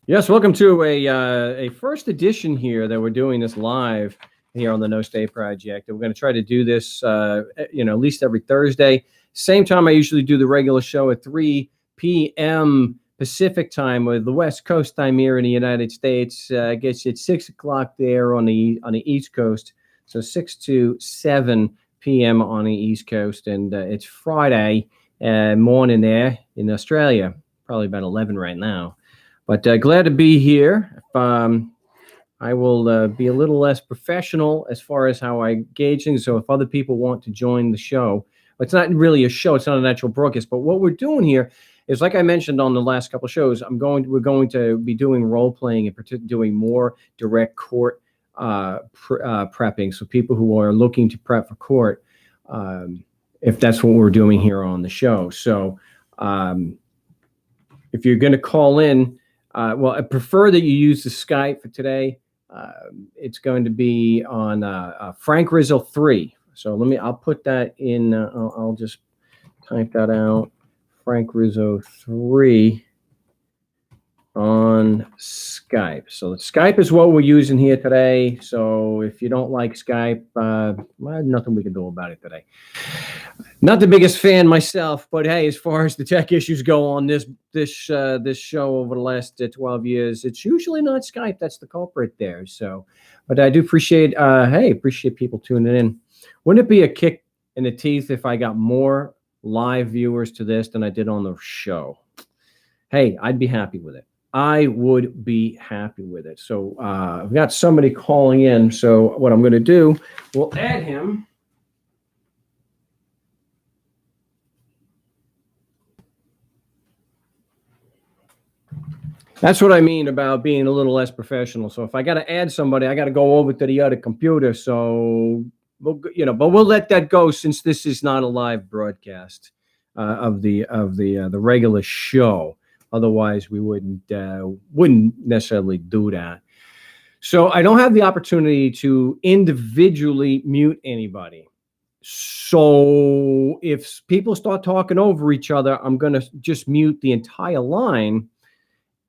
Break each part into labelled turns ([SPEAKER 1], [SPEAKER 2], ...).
[SPEAKER 1] Yes, welcome to a first edition here that we're doing this live here on the No Stay Project. And we're going to try to do this, at least every Thursday. Same time I usually do the regular show at 3 p.m. Pacific time, with the West Coast time here in the United States. I guess it's 6 o'clock there on the East Coast, so 6 to 7 p.m. on the East Coast, and it's Friday morning there in Australia, probably about 11 right now. But glad to be here. I will be a little less professional as far as how I gauge things. So if other people want to join the show, it's not really a show. It's not a natural broadcast. But what we're doing here is, like I mentioned on the last couple of shows, we're going to be doing role playing and doing more direct court prepping. So people who are looking to prep for court, if that's what we're doing here on the show. So if you're going to call in, well, I prefer that you use the Skype for today. It's going to be on Frank Rizzo 3. So I'll put that in. I'll just type that out. Frank Rizzo 3 on Skype. So Skype is what we're using here today. So if you don't like Skype, well, nothing we can do about it today. Not the biggest fan myself, but hey, as far as the tech issues go on this show over the last 12 years, it's usually not Skype that's the culprit there. So, but I do appreciate people tuning in. Wouldn't it be a kick in the teeth if I got more live viewers to this than I did on the show? Hey, I'd be happy with it. I would be happy with it. So I've got somebody calling in. So what I'm going to do, we'll add him. That's what I mean about being a little less professional. So if I got to add somebody, I got to go over to the other computer. So, but we'll let that go since this is not a live broadcast of the regular show. Otherwise, we wouldn't necessarily do that. So I don't have the opportunity to individually mute anybody. So if people start talking over each other, I'm going to just mute the entire line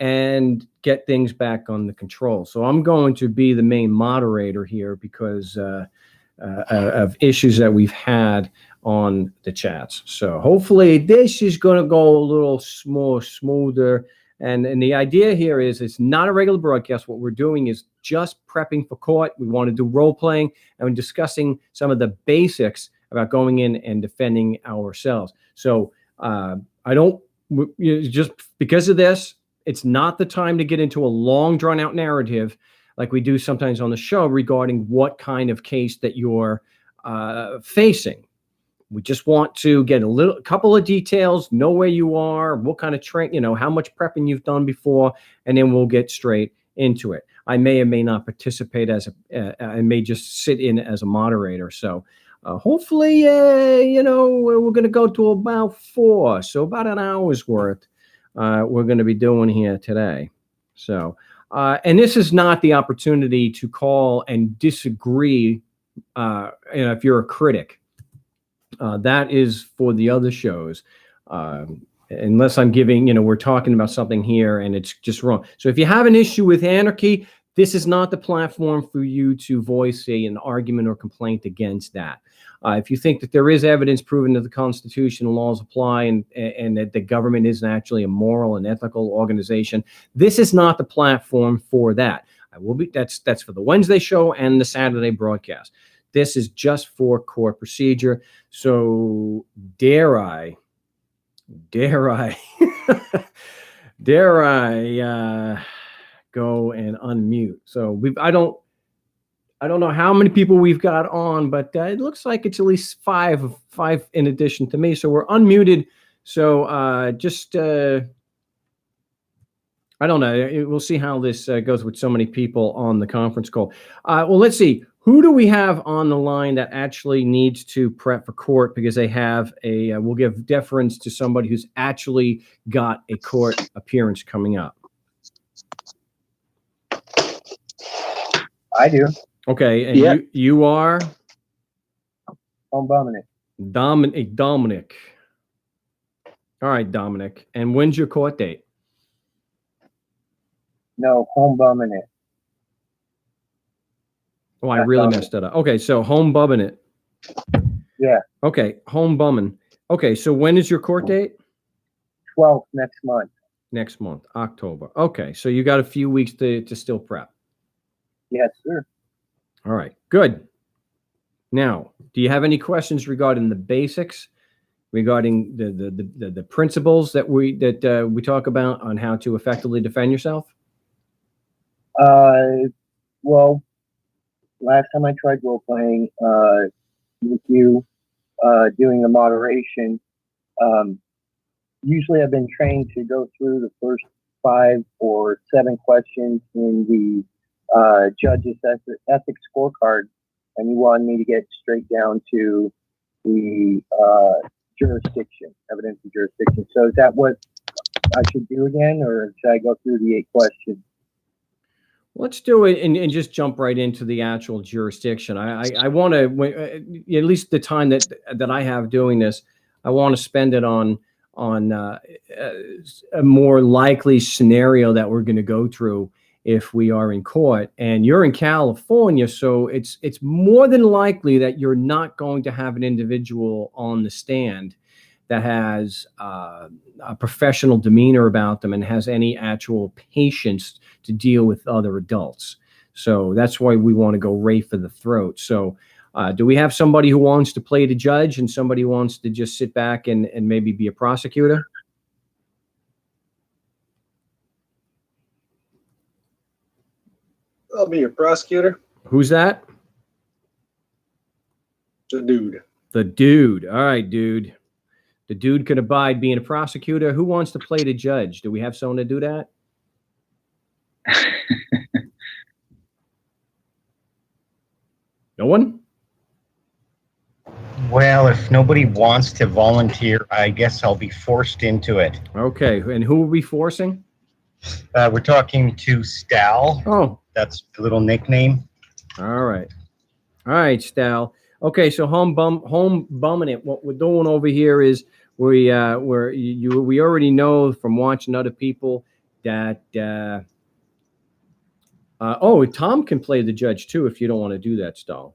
[SPEAKER 1] and get things back on the control. So I'm going to be the main moderator here because of issues that we've had on the chats. So hopefully this is going to go a little more smoother. And the idea here is it's not a regular broadcast. What we're doing is just prepping for court. We want to do role playing and discussing some of the basics about going in and defending ourselves. So just because of this, it's not the time to get into a long, drawn-out narrative like we do sometimes on the show regarding what kind of case that you're facing. We just want to get a couple of details, know where you are, what kind of how much prepping you've done before, and then we'll get straight into it. I may or may not participate I may just sit in as a moderator. So hopefully, we're going to go to about 4, so about an hour's worth. We're going to be doing here today. So, and this is not the opportunity to call and disagree, if you're a critic. That is for the other shows. Unless I'm giving, we're talking about something here and it's just wrong. So if you have an issue with anarchy, this is not the platform for you to voice an argument or complaint against that. If you think that there is evidence proving that the Constitution and laws apply and that the government isn't actually a moral and ethical organization, this is not the platform for that. That's for the Wednesday show and the Saturday broadcast. This is just for court procedure. So dare I go and unmute? So I don't know how many people we've got on, but it looks like it's at least five in addition to me. So we're unmuted. So I don't know. We'll see how this goes with so many people on the conference call. Well, let's see. Who do we have on the line that actually needs to prep for court because they have we'll give deference to somebody who's actually got a court appearance coming up?
[SPEAKER 2] I do.
[SPEAKER 1] Okay, and yeah. You are?
[SPEAKER 2] I'm Dominic.
[SPEAKER 1] Dominic. All right, Dominic. And when's your court date?
[SPEAKER 2] No, home bumming it.
[SPEAKER 1] Oh, I
[SPEAKER 2] That's
[SPEAKER 1] really
[SPEAKER 2] all.
[SPEAKER 1] messed that up. Okay, so home bumming it.
[SPEAKER 2] Yeah,
[SPEAKER 1] Okay, home bumming. Okay, so when is your court date?
[SPEAKER 2] 12th next month.
[SPEAKER 1] Next month, October. Okay, so you got a few weeks to still prep.
[SPEAKER 2] Yes, sir.
[SPEAKER 1] All right, good. Now, do you have any questions regarding the basics, regarding the principles that we talk about on how to effectively defend yourself?
[SPEAKER 2] Well, last time I tried role playing with you, doing the moderation, usually I've been trained to go through the first 5 or 7 questions in the judge's ethics scorecard, and you wanted me to get straight down to the jurisdiction, evidence of jurisdiction. So is that what I should do again, or should I go through the 8 questions?
[SPEAKER 1] Let's do it and just jump right into the actual jurisdiction. I want to, at least the time that I have doing this, I want to spend it on a more likely scenario that we're going to go through if we are in court. And you're in California, so it's more than likely that you're not going to have an individual on the stand that has a professional demeanor about them and has any actual patience to deal with other adults. So that's why we want to go right for the throat. So do we have somebody who wants to play the judge and somebody who wants to just sit back and maybe be a prosecutor?
[SPEAKER 3] I'll be your prosecutor.
[SPEAKER 1] Who's that?
[SPEAKER 3] The dude.
[SPEAKER 1] The dude. All right, dude. The dude could abide being a prosecutor. Who wants to play the judge? Do we have someone to do that? No one?
[SPEAKER 4] Well, if nobody wants to volunteer, I guess I'll be forced into it.
[SPEAKER 1] Okay, and who are we forcing?
[SPEAKER 4] We're talking to Stal.
[SPEAKER 1] Oh,
[SPEAKER 4] That's the little nickname.
[SPEAKER 1] all right. All right, Stal. Okay, so home bumming it. What we're doing over here is we already know from watching other people that Tom can play the judge too if you don't want to do that, Stal.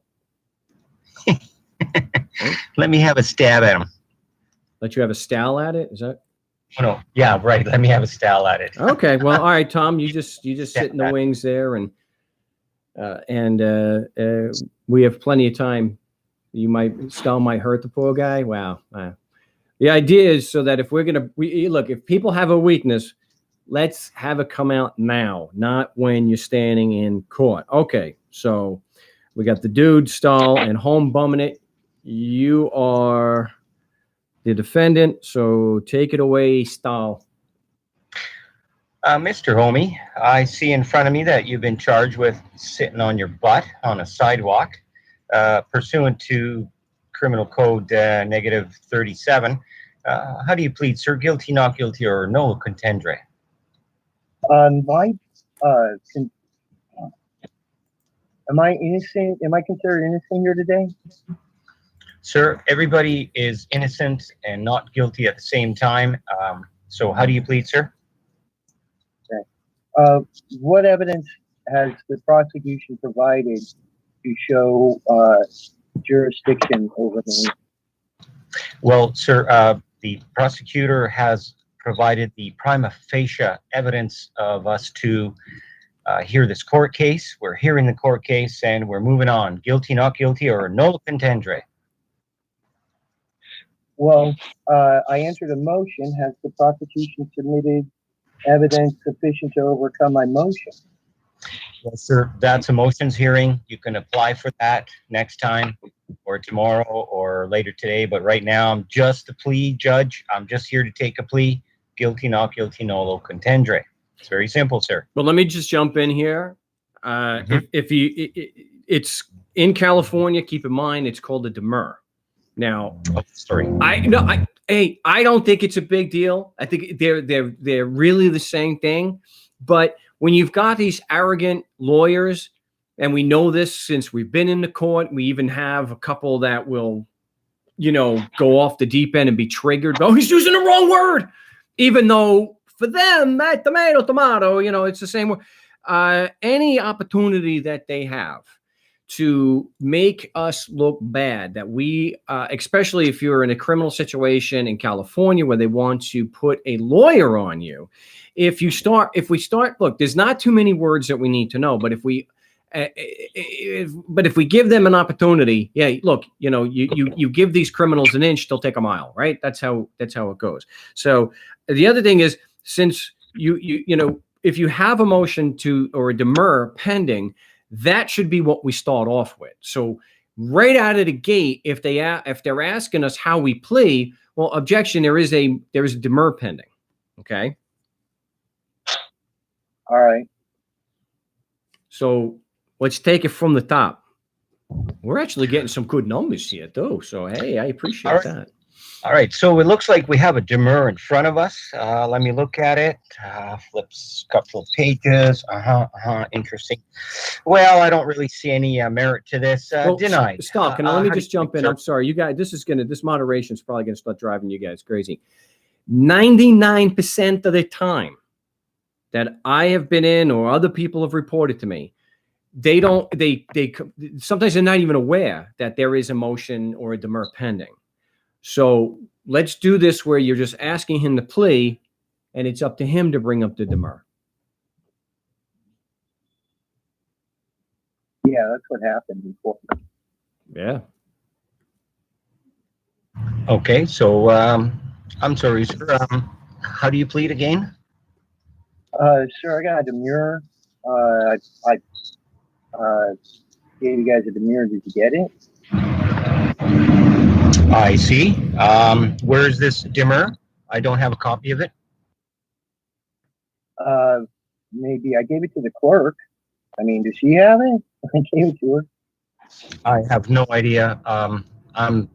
[SPEAKER 4] Let me have a stab at him.
[SPEAKER 1] Let you have a Stal at it? Is that?
[SPEAKER 4] Oh, no. Yeah, right. Let me have a Stal at it.
[SPEAKER 1] Okay. Well, all right, Tom. You just sit in the wings there, and we have plenty of time. Stal might hurt the poor guy. Wow. The idea is so that if if people have a weakness, let's have it come out now, not when you're standing in court. Okay. So we got the dude, Stal, and home bumming it. You are the defendant, so take it away, Stal.
[SPEAKER 4] Mr. Homie, I see in front of me that you've been charged with sitting on your butt on a sidewalk, pursuant to Criminal Code negative 37. How do you plead, sir? Guilty, not guilty, or nolo contendere?
[SPEAKER 2] Am I innocent? Am I considered innocent here today?
[SPEAKER 4] Sir, everybody is innocent and not guilty at the same time. So how do you plead, sir?
[SPEAKER 2] Okay. What evidence has the prosecution provided to show jurisdiction over me?
[SPEAKER 4] Well, sir, the prosecutor has provided the prima facie evidence of us to hear this court case. We're hearing the court case and we're moving on. Guilty, not guilty, or nolo contendere?
[SPEAKER 2] Well, I entered a motion. Has the prosecution submitted evidence sufficient to overcome my motion?
[SPEAKER 4] Yes, sir. That's a motions hearing. You can apply for that next time or tomorrow or later today. But right now, I'm just a plea judge. I'm just here to take a plea. Guilty, not guilty, nolo contendere. It's very simple, sir.
[SPEAKER 1] Well, let me just jump in here. It's in California, keep in mind, it's called a demur. Now,
[SPEAKER 4] Sorry.
[SPEAKER 1] I don't think it's a big deal. I think they're really the same thing. But when you've got these arrogant lawyers, and we know this since we've been in the court, we even have a couple that will, go off the deep end and be triggered. Oh, he's using the wrong word, even though for them, that tomato, it's the same. Any opportunity that they have to make us look bad, that we, especially if you're in a criminal situation in California where they want to put a lawyer on you, if we start, look, there's not too many words that we need to know, but if we give them an opportunity, yeah, look, you give these criminals an inch, they'll take a mile, right? That's how it goes. So the other thing is, since if you have a motion or a demur pending, that should be what we start off with. So right out of the gate, if they're asking us how we plea, well, objection, there is a demur pending. Okay.
[SPEAKER 2] All right.
[SPEAKER 1] So let's take it from the top. We're actually getting some good numbers here, though. So, hey, I appreciate that.
[SPEAKER 4] All right. So it looks like we have a demur in front of us. Let me look at it. Flips a couple of pages. Interesting. Well, I don't really see any merit to this. Denied.
[SPEAKER 1] Stop. Let me just jump in. I'm sorry. You guys, this moderation is probably going to start driving you guys crazy. 99% of the time that I have been in or other people have reported to me, they sometimes they're not even aware that there is a motion or a demur pending. So let's do this where you're just asking him to plea and it's up to him to bring up the demur.
[SPEAKER 2] Yeah, that's what happened before.
[SPEAKER 1] Yeah.
[SPEAKER 4] Okay. So, I'm sorry, sir. How do you plead again?
[SPEAKER 2] Sir, I got a demur. I gave you guys a demur. Did you get it?
[SPEAKER 4] I see. Where's this demur? I don't have a copy of it.
[SPEAKER 2] Maybe I gave it to the clerk. I mean, does she have it? I gave it to her.
[SPEAKER 4] I have no idea. I'm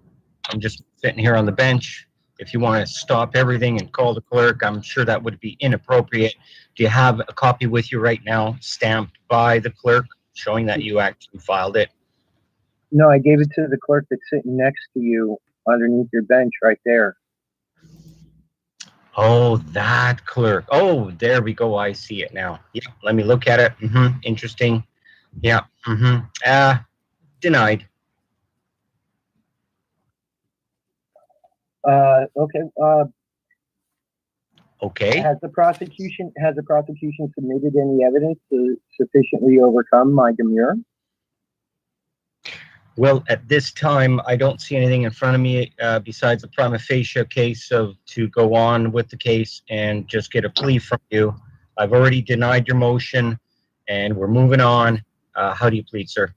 [SPEAKER 4] just sitting here on the bench. If you want to stop everything and call the clerk, I'm sure that would be inappropriate. Do you have a copy with you right now, stamped by the clerk, showing that you actually filed it?
[SPEAKER 2] No, I gave it to the clerk that's sitting next to you underneath your bench right there.
[SPEAKER 4] Oh, that clerk. Oh, there we go. I see it now. Yeah, let me look at it. Interesting. Yeah. Denied.
[SPEAKER 2] Okay.
[SPEAKER 4] Okay.
[SPEAKER 2] Has the prosecution submitted any evidence to sufficiently overcome my demur?
[SPEAKER 4] Well, at this time, I don't see anything in front of me besides the prima facie case to go on with the case and just get a plea from you. I've already denied your motion, and we're moving on. How do you plead, sir?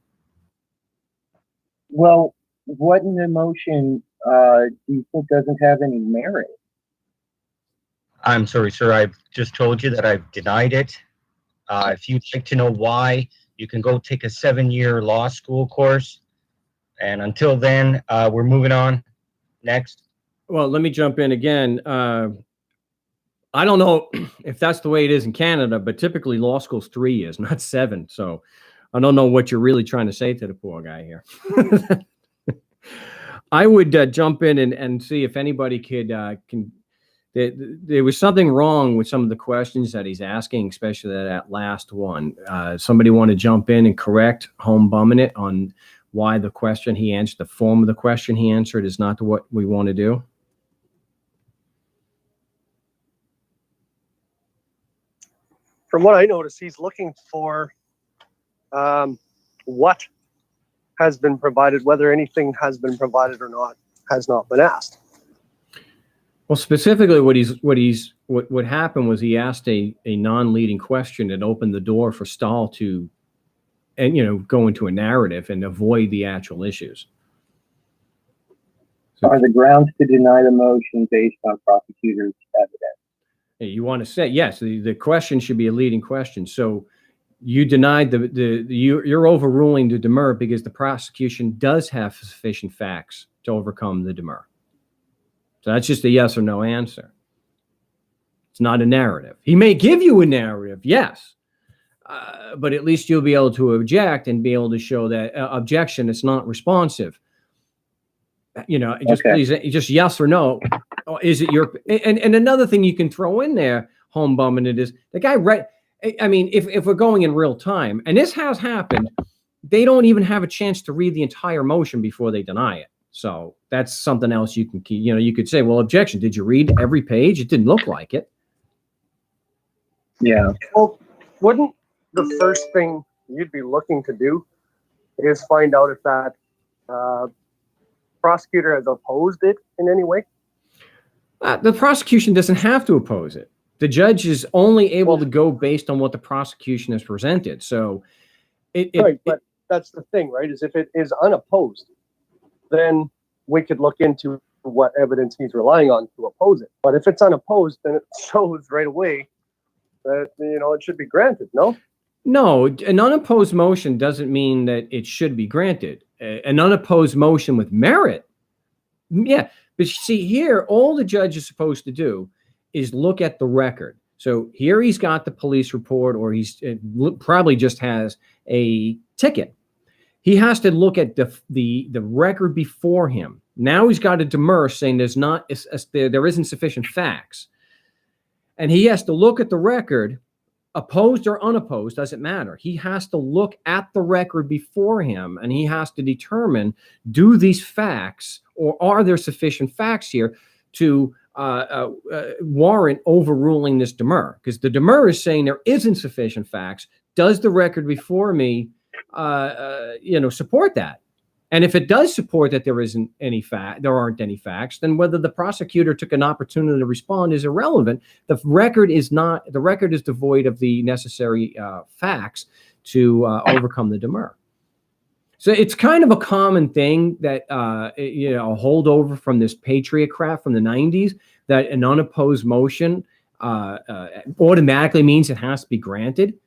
[SPEAKER 2] Well, what in the motion do you think doesn't have any merit?
[SPEAKER 4] I'm sorry, sir. I've just told you that I've denied it. If you'd like to know why, you can go take a 7-year law school course. And until then, we're moving on. Next.
[SPEAKER 1] Well, let me jump in again. I don't know if that's the way it is in Canada, but typically law school's 3 years, not 7. So I don't know what you're really trying to say to the poor guy here. I would jump in and see if anybody can. There was something wrong with some of the questions that he's asking, especially that last one. Somebody want to jump in and correct home bumming it on why the question he answered, the form of the question he answered is not what we want to do?
[SPEAKER 5] From what I noticed, he's looking for what has been provided, whether anything has been provided or not, has not been asked.
[SPEAKER 1] Well, specifically what happened was he asked a non-leading question that opened the door for Stahl to go into a narrative and avoid the actual issues. So,
[SPEAKER 2] are the grounds to deny the motion based on prosecutor's evidence?
[SPEAKER 1] You want to say, yes, the question should be a leading question. So you denied you're overruling the demur because the prosecution does have sufficient facts to overcome the demur. So that's just a yes or no answer. It's not a narrative. He may give you a narrative, yes. But at least you'll be able to object and be able to show that objection is not responsive. Just okay. Please, just yes or no. Is it your? And another thing you can throw in there. home bumming it is. The guy read. I mean, if we're going in real time, and this has happened, they don't even have a chance to read the entire motion before they deny it. So that's something else you can keep. You know, you could say, well, objection. Did you read every page? It didn't look like it.
[SPEAKER 2] Yeah.
[SPEAKER 5] Well, wouldn't the first thing you'd be looking to do is find out if that prosecutor has opposed it in any way?
[SPEAKER 1] The prosecution doesn't have to oppose it. The judge is only able to go based on what the prosecution has presented. So,
[SPEAKER 5] But that's the thing, right? Is if it is unopposed, then we could look into what evidence he's relying on to oppose it. But if it's unopposed, then it shows right away that, you know, it should be granted, no?
[SPEAKER 1] No, an unopposed motion doesn't mean that it should be granted. An unopposed motion with merit, yeah. But you see here, all the judge is supposed to do is look at the record. So here he's got the police report, or he's probably just has a ticket. He has to look at the record before him. Now he's got a demur saying there isn't sufficient facts, and he has to look at the record, opposed or unopposed, doesn't matter. He has to look at the record before him, and he has to determine, do these facts, or are there sufficient facts here to warrant overruling this demur? Because the demur is saying there isn't sufficient facts. Does the record before me, support that? And if it does support that there aren't any facts, then whether the prosecutor took an opportunity to respond is irrelevant. The record is devoid of the necessary facts to overcome the demur. So it's kind of a common thing that a holdover from this Patriot crap from the 90s, that an unopposed motion automatically means it has to be granted.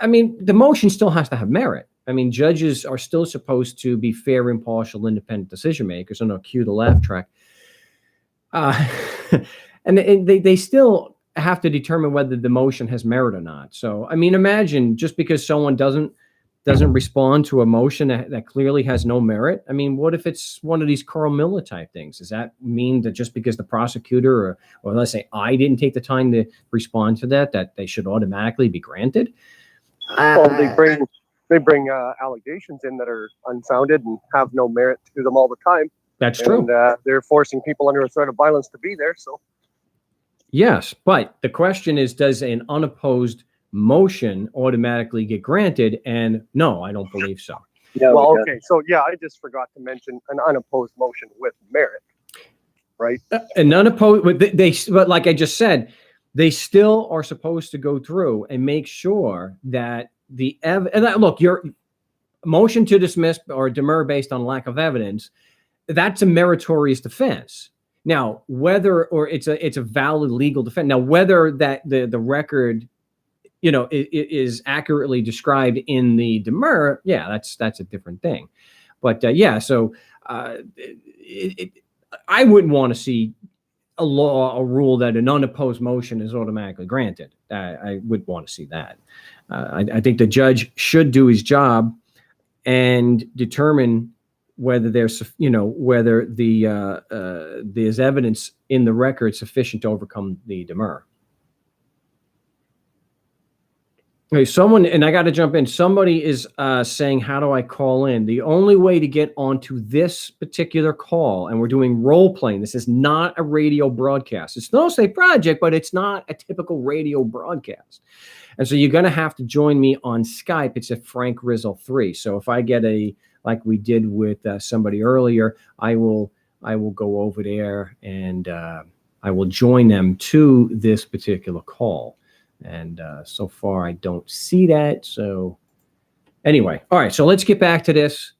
[SPEAKER 1] I mean, the motion still has to have merit. I mean, judges are still supposed to be fair, impartial, independent decision makers. I know, cue the laugh track. And they still have to determine whether the motion has merit or not. So, I mean, imagine just because someone doesn't respond to a motion that clearly has no merit. I mean, what if it's one of these Carl Miller type things? Does that mean that just because the prosecutor or let's say I didn't take the time to respond to that they should automatically be granted?
[SPEAKER 5] Well, they bring allegations in that are unfounded and have no merit to them all the time.
[SPEAKER 1] That's true.
[SPEAKER 5] And they're forcing people under a threat of violence to be there. So,
[SPEAKER 1] yes, but the question is, does an unopposed motion automatically get granted? And no, I don't believe so.
[SPEAKER 2] No,
[SPEAKER 5] well, okay. So, yeah, I just forgot to mention an unopposed motion with merit, right?
[SPEAKER 1] An unopposed, but like I just said, they still are supposed to go through and make sure that look, your motion to dismiss or demur based on lack of evidence, that's a meritorious defense. Now, whether or it's a valid legal defense. Now, whether that the record, is accurately described in the demur, yeah, that's a different thing. But so I wouldn't want to see a rule that an unopposed motion is automatically granted. I would want to see that. I think the judge should do his job and determine whether there's evidence in the record sufficient to overcome the demur. Okay, and I got to jump in. Somebody is saying, how do I call in? The only way to get onto this particular call, and we're doing role playing. This is not a radio broadcast. It's no say project, but it's not a typical radio broadcast. And so you're going to have to join me on Skype. It's at Frank Rizzo 3. So if I get like we did with somebody earlier, I will go over there and I will join them to this particular call. And so far, I don't see that. So anyway, all right. So let's get back to this.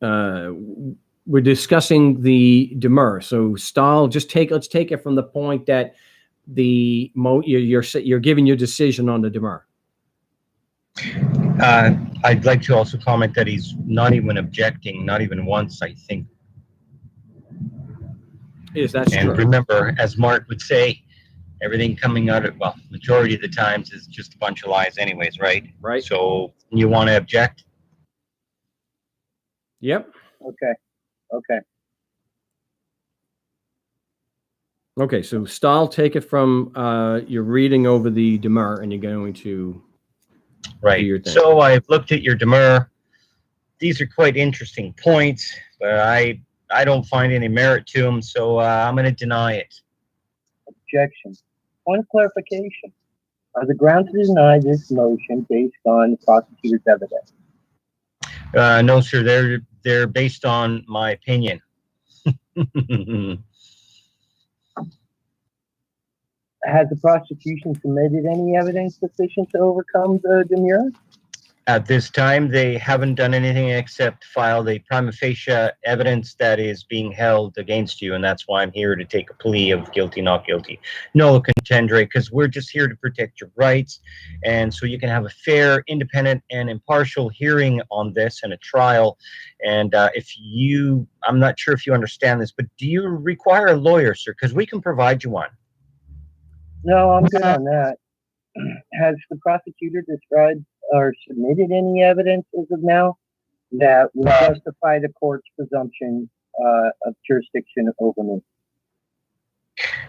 [SPEAKER 1] We're discussing the demur. So Stahl, let's take it from the point that you're giving your decision on the demur.
[SPEAKER 4] I'd like to also comment that he's not even objecting, not even once, I think.
[SPEAKER 1] Yes, that's true.
[SPEAKER 4] And remember, as Mark would say, everything coming out of, majority of the times is just a bunch of lies anyways, right?
[SPEAKER 1] Right.
[SPEAKER 4] So you want to object?
[SPEAKER 1] Yep.
[SPEAKER 2] Okay.
[SPEAKER 1] Okay, so Stahl, take it from you're reading over the demur, and you're going to do
[SPEAKER 4] Right.
[SPEAKER 1] your thing.
[SPEAKER 4] So I've looked at your demur. These are quite interesting points, but I don't find any merit to them, so I'm going to deny it.
[SPEAKER 2] Objection. Point of clarification. Are the grounds to deny this motion based on the prosecutor's evidence?
[SPEAKER 4] No, sir. They're based on my opinion.
[SPEAKER 2] Has the prosecution submitted any evidence sufficient to overcome the demur?
[SPEAKER 4] At this time, they haven't done anything except file the prima facie evidence that is being held against you, and that's why I'm here to take a plea of guilty, not guilty. No contendere, because we're just here to protect your rights, and so you can have a fair, independent, and impartial hearing on this and a trial. And I'm not sure if you understand this, but do you require a lawyer, sir? Because we can provide you one.
[SPEAKER 2] No, I'm good on that. Has the prosecutor described or submitted any evidence as of now that would justify the court's presumption of jurisdiction over me?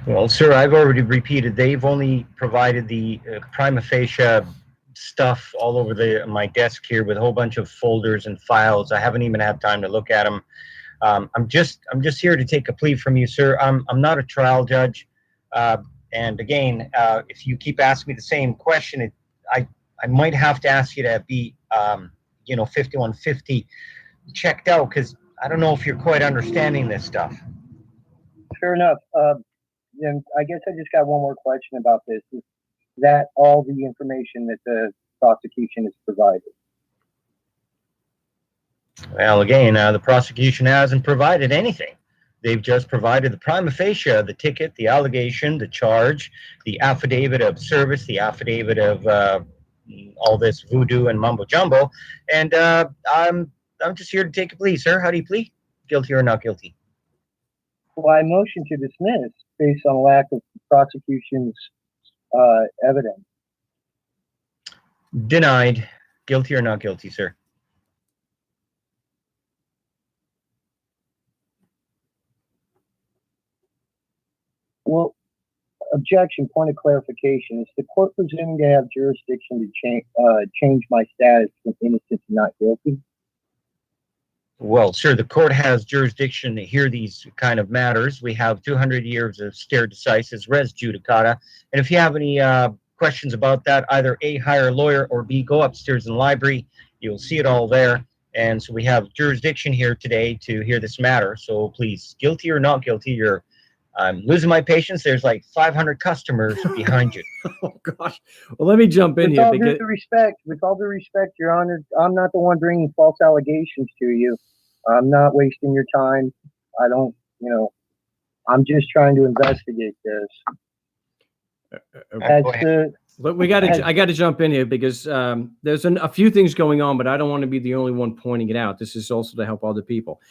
[SPEAKER 4] Well, sir, I've already repeated. They've only provided the prima facie stuff all over my desk here with a whole bunch of folders and files. I haven't even had time to look at them. I'm just here to take a plea from you, sir. I'm not a trial judge. And again, if you keep asking me the same question, I might have to ask you to be, 5150 checked out, because I don't know if you're quite understanding this stuff.
[SPEAKER 2] Fair enough. Then I guess I just got one more question about this. Is that all the information that the prosecution has provided?
[SPEAKER 4] Well, again, the prosecution hasn't provided anything. They've just provided the prima facie, the ticket, the allegation, the charge, the affidavit of service, the affidavit of all this voodoo and mumbo jumbo. And I'm just here to take a plea, sir. How do you plead? Guilty or not guilty?
[SPEAKER 2] Well, I motion to dismiss based on lack of prosecution's evidence.
[SPEAKER 4] Denied. Guilty or not guilty, sir?
[SPEAKER 2] Well, objection, point of clarification. Is the court presuming to have jurisdiction to change my status from innocent to not guilty?
[SPEAKER 4] Well, sir, the court has jurisdiction to hear these kind of matters. We have 200 years of stare decisis, res judicata. And if you have any questions about that, either A, hire a lawyer, or B, go upstairs in the library. You'll see it all there. And so we have jurisdiction here today to hear this matter. So please, guilty or not guilty, I'm losing my patience. There's like 500 customers behind you.
[SPEAKER 1] Oh gosh. Well, let me jump in here.
[SPEAKER 2] With all due respect, Your Honor, I'm not the one bringing false allegations to you. I'm not wasting your time. I don't, I'm just trying to investigate this.
[SPEAKER 1] But I got to jump in here because there's a few things going on, but I don't want to be the only one pointing it out. This is also to help other people.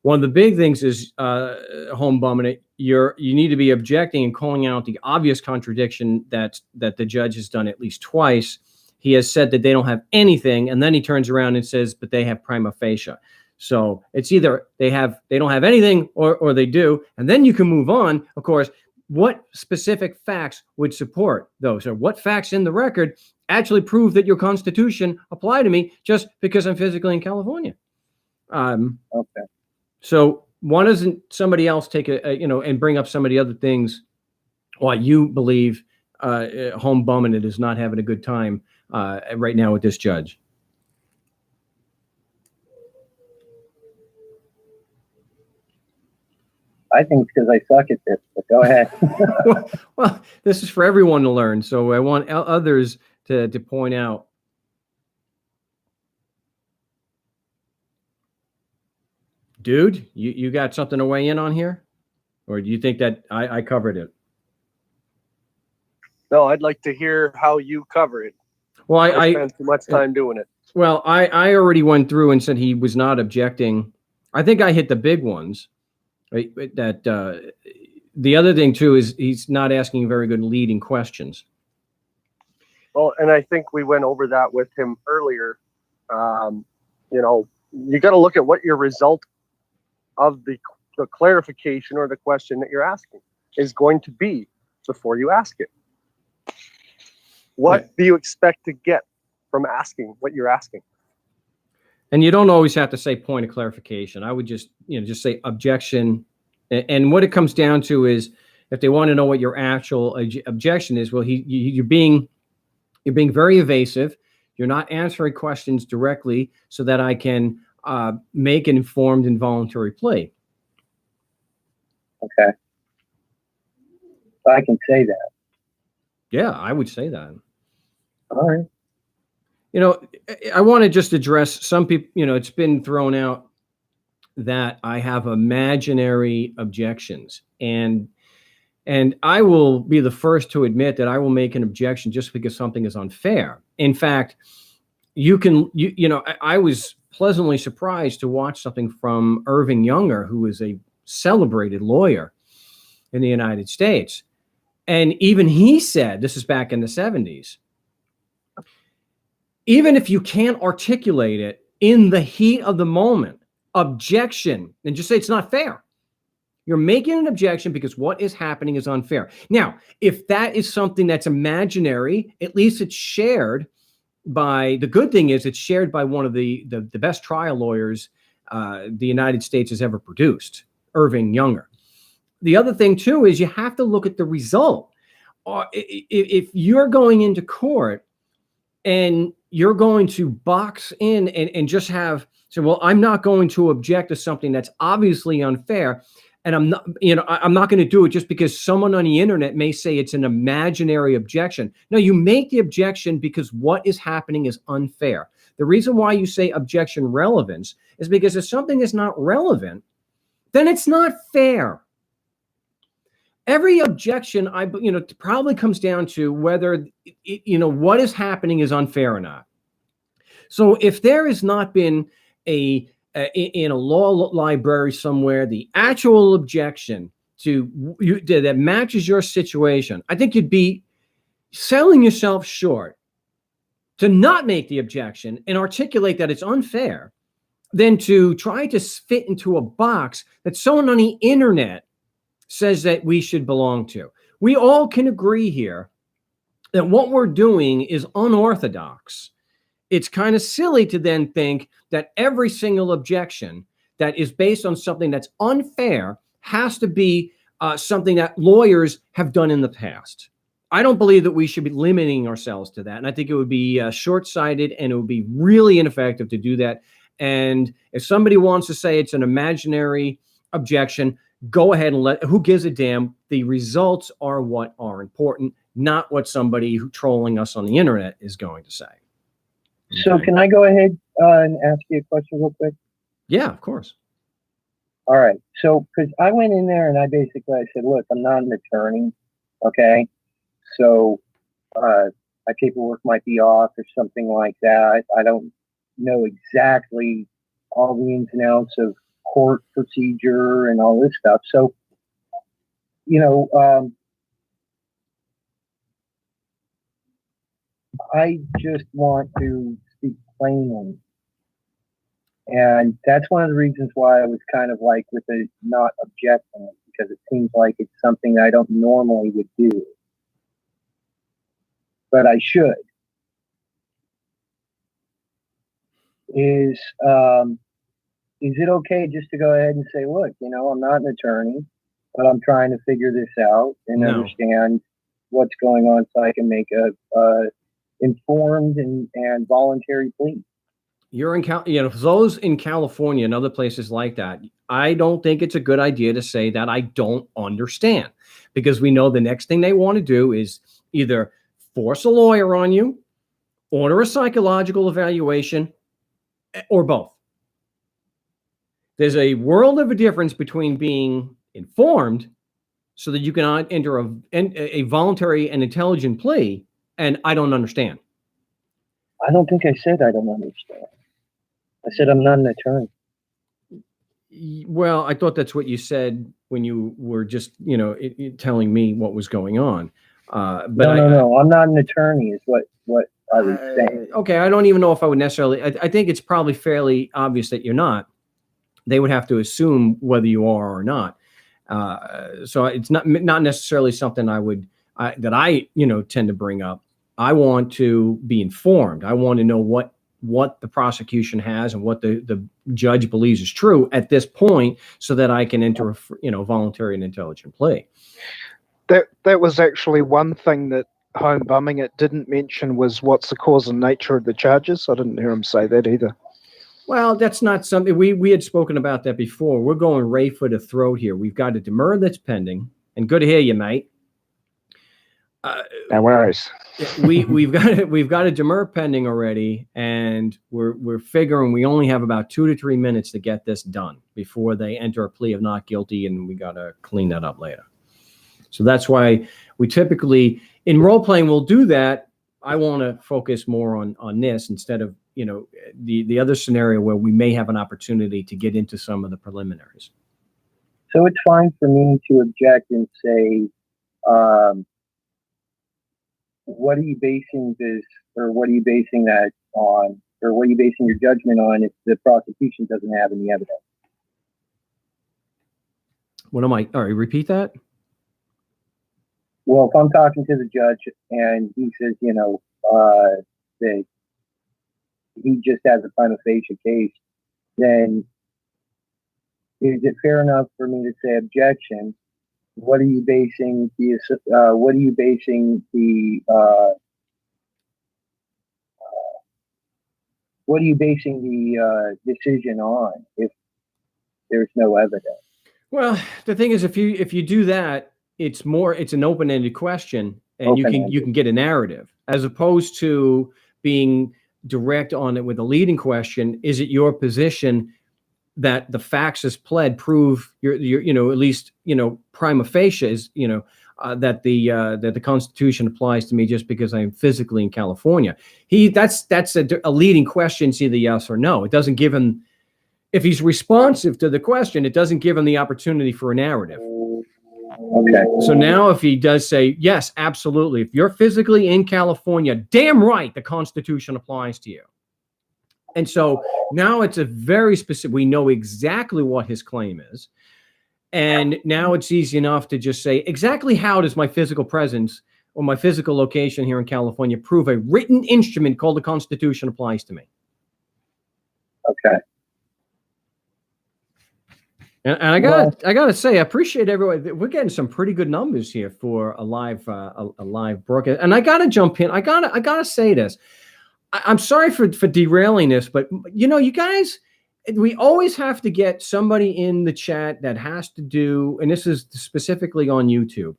[SPEAKER 1] One of the big things is home bumming. You need to be objecting and calling out the obvious contradiction that the judge has done at least twice. He has said that they don't have anything, and then he turns around and says, but they have prima facie. So it's either they don't have anything or they do, and then you can move on. Of course, what specific facts would support those, or what facts in the record actually prove that your Constitution apply to me just because I'm physically in California?
[SPEAKER 2] Okay.
[SPEAKER 1] So why doesn't somebody else take and bring up some of the other things why you believe home bumming it is not having a good time right now with this judge?
[SPEAKER 2] I think it's because I suck at this, but go ahead.
[SPEAKER 1] Well, this is for everyone to learn, so I want others to point out. Dude, you got something to weigh in on here? Or do you think that I covered it?
[SPEAKER 5] No, I'd like to hear how you cover it.
[SPEAKER 1] Well,
[SPEAKER 5] I spent too much time doing it.
[SPEAKER 1] Well, I already went through and said he was not objecting. I think I hit the big ones. Right? That the other thing too is he's not asking very good leading questions.
[SPEAKER 5] Well, and I think we went over that with him earlier. You got to look at what your result of the clarification or the question that you're asking. is going to be before you ask it. What
[SPEAKER 1] Right.
[SPEAKER 5] do you expect to get from asking what you're asking?
[SPEAKER 1] And you don't always have to say point of clarification. I would just, just say objection. And what it comes down to is, if they want to know what your actual objection is, well, you're being very evasive. You're not answering questions directly so that I can make an informed and voluntary plea.
[SPEAKER 2] Okay. So I can say that.
[SPEAKER 1] Yeah, I would say that.
[SPEAKER 2] All right.
[SPEAKER 1] I want to just address some people. It's been thrown out that I have imaginary objections, and I will be the first to admit that I will make an objection just because something is unfair. In fact, I was pleasantly surprised to watch something from Irving Younger, who is a celebrated lawyer in the United States. And even he said, this is back in the 70s, even if you can't articulate it in the heat of the moment, objection, and just say it's not fair. You're making an objection because what is happening is unfair. Now, if that is something that's imaginary, at least it's shared by, the good thing is it's shared by one of the best trial lawyers the United States has ever produced, Irving Younger. The other thing too is you have to look at the result. If you're going into court and you're going to box in and just say, well, I'm not going to object to something that's obviously unfair, and I'm not going to do it just because someone on the internet may say it's an imaginary objection. No, you make the objection because what is happening is unfair. The reason why you say objection relevance is because if something is not relevant, then it's not fair. Every objection, probably comes down to whether, what is happening is unfair or not. So if there has not been in a law library somewhere, the actual objection that matches your situation, I think you'd be selling yourself short to not make the objection and articulate that it's unfair than to try to fit into a box that someone on the internet says that we should belong to. We all can agree here that what we're doing is unorthodox. It's kind of silly to then think that every single objection that is based on something that's unfair has to be something that lawyers have done in the past. I don't believe that we should be limiting ourselves to that. And I think it would be short-sighted, and it would be really ineffective to do that. And if somebody wants to say it's an imaginary objection, go ahead and who gives a damn? The results are what are important, not what somebody trolling us on the internet is going to say.
[SPEAKER 2] So can I go ahead and ask you a question real quick?
[SPEAKER 1] Yeah, of course.
[SPEAKER 2] All right. So, because I went in there and I said, look, I'm not an attorney. Okay. So my paperwork might be off or something like that. I don't know exactly all the ins and outs of court procedure and all this stuff. So, I just want to speak plainly. And that's one of the reasons why I was kind of like with the not objecting, because it seems like it's something I don't normally would do. But I should. Is it okay just to go ahead and say, look, I'm not an attorney, but I'm trying to figure this out and understand what's going on so I can make a informed and voluntary plea?
[SPEAKER 1] You're in those in California and other places like that. I don't think it's a good idea to say that I don't understand, because we know the next thing they want to do is either force a lawyer on you, order a psychological evaluation, or both. There's a world of a difference between being informed so that you can enter a voluntary and intelligent plea and I don't understand.
[SPEAKER 2] I don't think I said I don't understand. I said I'm not an attorney.
[SPEAKER 1] Well, I thought that's what you said when you were just, telling me what was going on. But
[SPEAKER 2] no, I'm not an attorney is what I was saying.
[SPEAKER 1] Okay, I don't even know if I would necessarily. I think it's probably fairly obvious that you're not. They would have to assume whether you are or not. So it's not necessarily something that I tend to bring up. I want to be informed. I want to know what the prosecution has and what the judge believes is true at this point, so that I can enter a voluntary and intelligent plea.
[SPEAKER 6] That was actually one thing that Home Bumming it didn't mention, was what's the cause and nature of the charges. I didn't hear him say that either.
[SPEAKER 1] Well, that's not something we had spoken about that before. We're going right for the throat here. We've got a demur that's pending, and good to hear you, mate.
[SPEAKER 6] No worries.
[SPEAKER 1] we've got a demur pending already, and we're figuring we only have about 2 to 3 minutes to get this done before they enter a plea of not guilty, and we got to clean that up later. So that's why we typically in role playing we'll do that. I want to focus more on this instead of the other scenario where we may have an opportunity to get into some of the preliminaries.
[SPEAKER 2] So it's fine for me to object and say, what are you basing this, or what are you basing that on, or what are you basing your judgment on if the prosecution doesn't have any evidence?
[SPEAKER 1] All right, repeat that.
[SPEAKER 2] Well, if I'm talking to the judge and he says, that he just has a prima facie case, then is it fair enough for me to say objection? What are you basing the decision on if there's no evidence?
[SPEAKER 1] Well, the thing is, if you do that, it's an open-ended question, and you can get a narrative, as opposed to being direct on it with a leading question. Is it your position that the facts as pled prove your at least prima facie is that the Constitution applies to me just because I'm physically in California? That's a leading question. It's either yes or no. It doesn't give him, if he's responsive to the question, it doesn't give him the opportunity for a narrative.
[SPEAKER 2] Okay.
[SPEAKER 1] So now if he does say, yes, absolutely, if you're physically in California, damn right, the Constitution applies to you. And so now it's a very specific, we know exactly what his claim is. And now it's easy enough to just say, exactly how does my physical presence or my physical location here in California prove a written instrument called the Constitution applies to me?
[SPEAKER 2] Okay.
[SPEAKER 1] And I gotta say, I appreciate everyone. We're getting some pretty good numbers here for a live broadcast. And I gotta jump in. I gotta say this. I'm sorry for derailing this, but you guys, we always have to get somebody in the chat that has to do, and this is specifically on YouTube.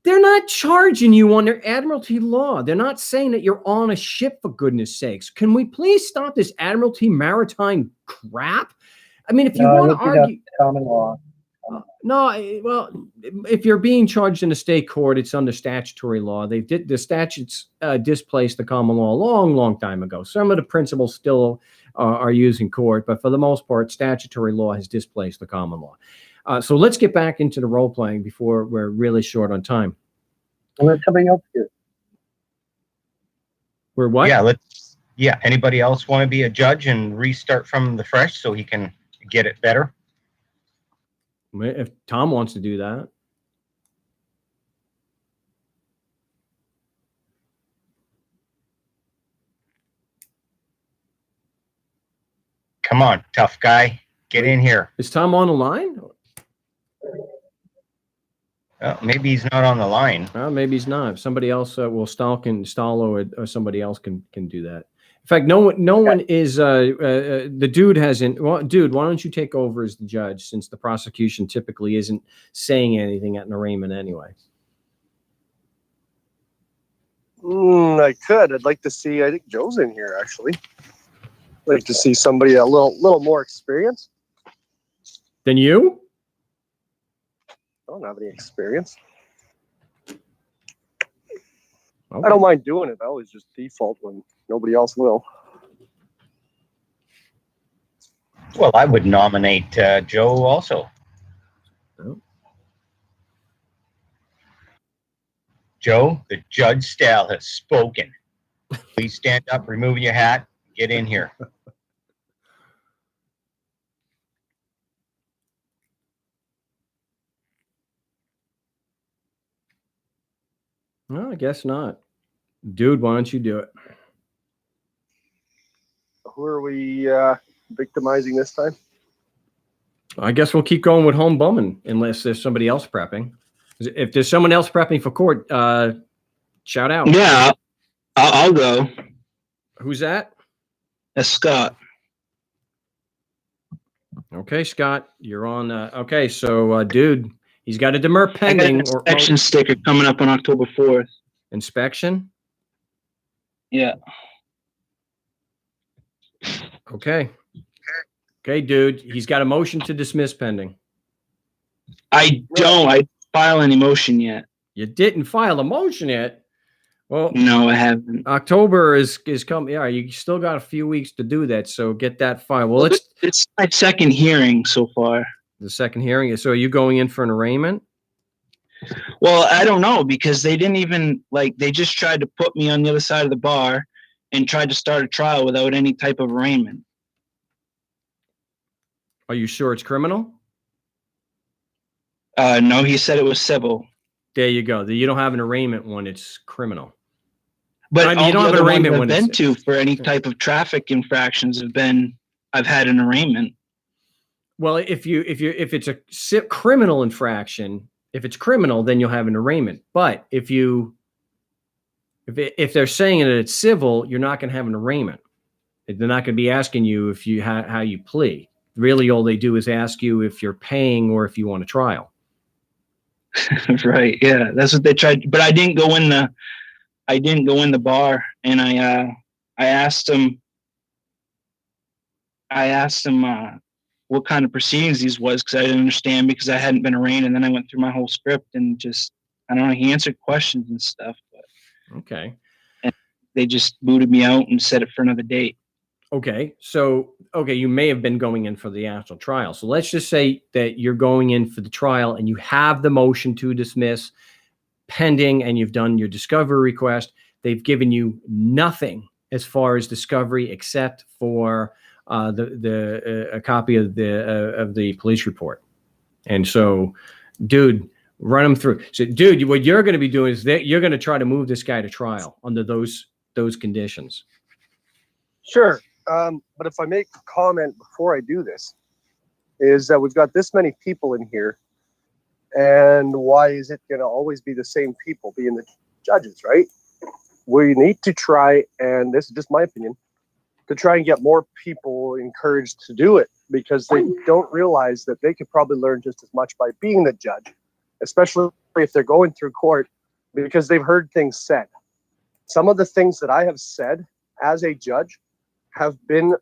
[SPEAKER 1] They're not charging you under Admiralty law. They're not saying that you're on a ship, for goodness sakes. Can we please stop this Admiralty maritime crap? I mean, if you want to argue
[SPEAKER 2] common law.
[SPEAKER 1] No, well, if you're being charged in a state court, it's under statutory law. The statutes displaced the common law a long, long time ago. Some of the principles still are used in court, but for the most part, statutory law has displaced the common law. So let's get back into the role playing before we're really short on time.
[SPEAKER 2] Well, let somebody else do it.
[SPEAKER 1] We're what?
[SPEAKER 4] Yeah. Anybody else want to be a judge and restart from the fresh so he can get it better?
[SPEAKER 1] If Tom wants to do that.
[SPEAKER 4] Come on, tough guy. Get in here.
[SPEAKER 1] Is Tom on the line?
[SPEAKER 4] Maybe he's not on the line.
[SPEAKER 1] Maybe he's not. Somebody else will stall or somebody else can do that. In fact, no one is. The dude hasn't. Well, dude, why don't you take over as the judge, since the prosecution typically isn't saying anything at an arraignment anyway?
[SPEAKER 5] I could. I'd like to see. I think Joe's in here actually. I'd like to see somebody a little more experienced.
[SPEAKER 1] Than you?
[SPEAKER 5] I don't have any experience.
[SPEAKER 1] Okay.
[SPEAKER 5] I don't mind doing it. I always just default when nobody else will.
[SPEAKER 4] Well, I would nominate Joe also.
[SPEAKER 1] Oh.
[SPEAKER 4] Joe, the judge style has spoken. Please stand up, remove your hat, get in here.
[SPEAKER 1] No, I guess not. Dude, why don't you do it?
[SPEAKER 5] Who are we victimizing this time?
[SPEAKER 1] I guess we'll keep going with home bumming unless there's somebody else prepping. If there's someone else prepping for court, shout out.
[SPEAKER 7] Yeah, I'll go.
[SPEAKER 1] Who's that?
[SPEAKER 7] That's Scott.
[SPEAKER 1] Okay, Scott, you're on. Okay, so dude, he's got a demur
[SPEAKER 7] I got
[SPEAKER 1] pending
[SPEAKER 7] an inspection sticker coming up on October 4th.
[SPEAKER 1] inspection.
[SPEAKER 7] Yeah.
[SPEAKER 1] Okay. Okay, dude, he's got a motion to dismiss pending.
[SPEAKER 7] I didn't file any motion yet.
[SPEAKER 1] You didn't file a motion yet. Well,
[SPEAKER 7] No, I haven't.
[SPEAKER 1] October is coming. Yeah, you still got a few weeks to do that, so get that filed. Well, let's
[SPEAKER 7] It's my second hearing so far.
[SPEAKER 1] the second hearing. So are you going in for an arraignment?
[SPEAKER 7] Well, I don't know because they didn't even they just tried to put me on the other side of the bar and tried to start a trial without any type of arraignment.
[SPEAKER 1] Are you sure it's criminal?
[SPEAKER 7] No, he said it was civil.
[SPEAKER 1] There you go. You don't have an arraignment when it's criminal.
[SPEAKER 7] But
[SPEAKER 1] I mean, you
[SPEAKER 7] all
[SPEAKER 1] don't
[SPEAKER 7] the
[SPEAKER 1] have an
[SPEAKER 7] other ones
[SPEAKER 1] arraignment
[SPEAKER 7] I've
[SPEAKER 1] when
[SPEAKER 7] been
[SPEAKER 1] it's-
[SPEAKER 7] to for any type of traffic infractions I've had an arraignment.
[SPEAKER 1] Well, if it's a criminal infraction, if it's criminal, then you'll have an arraignment. But if they're saying that it's civil, you're not going to have an arraignment. They're not going to be asking you if you how you plea. Really, all they do is ask you if you're paying or if you want a trial.
[SPEAKER 7] Right. Yeah. That's what they tried. But I didn't go in the bar, and I asked him what kind of proceedings these was because I didn't understand because I hadn't been arraigned, and then I went through my whole script and just I don't know. He answered questions and stuff, but
[SPEAKER 1] Okay.
[SPEAKER 7] they just booted me out and set it for another date.
[SPEAKER 1] Okay. So, you may have been going in for the actual trial. So let's just say that you're going in for the trial and you have the motion to dismiss pending and you've done your discovery request. They've given you nothing as far as discovery except for a copy of the police report. And so, dude, run them through. So, dude, what you're going to be doing is that you're going to try to move this guy to trial under those conditions.
[SPEAKER 5] Sure. But if I make a comment before I do this, is that we've got this many people in here, and why is it going to always be the same people being the judges, right? We need to try, and this is just my opinion, to try and get more people encouraged to do it because they don't realize that they could probably learn just as much by being the judge, especially if they're going through court because they've heard things said. Some of the things that I have said as a judge have been,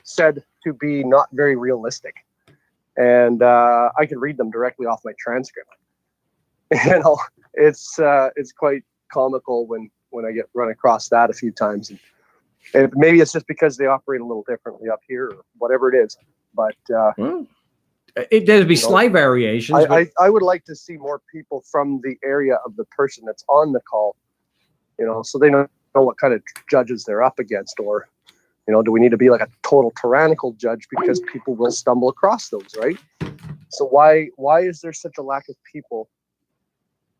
[SPEAKER 5] said to be not very realistic, and I can read them directly off my transcript. It's quite comical when I get run across that a few times, and maybe it's just because they operate a little differently up here or whatever it is. But
[SPEAKER 1] There'd be slight variations.
[SPEAKER 5] I would like to see more people from the area of the person that's on the call, so they know what kind of judges they're up against, or do we need to be like a total tyrannical judge because people will stumble across those, right? So why is there such a lack of people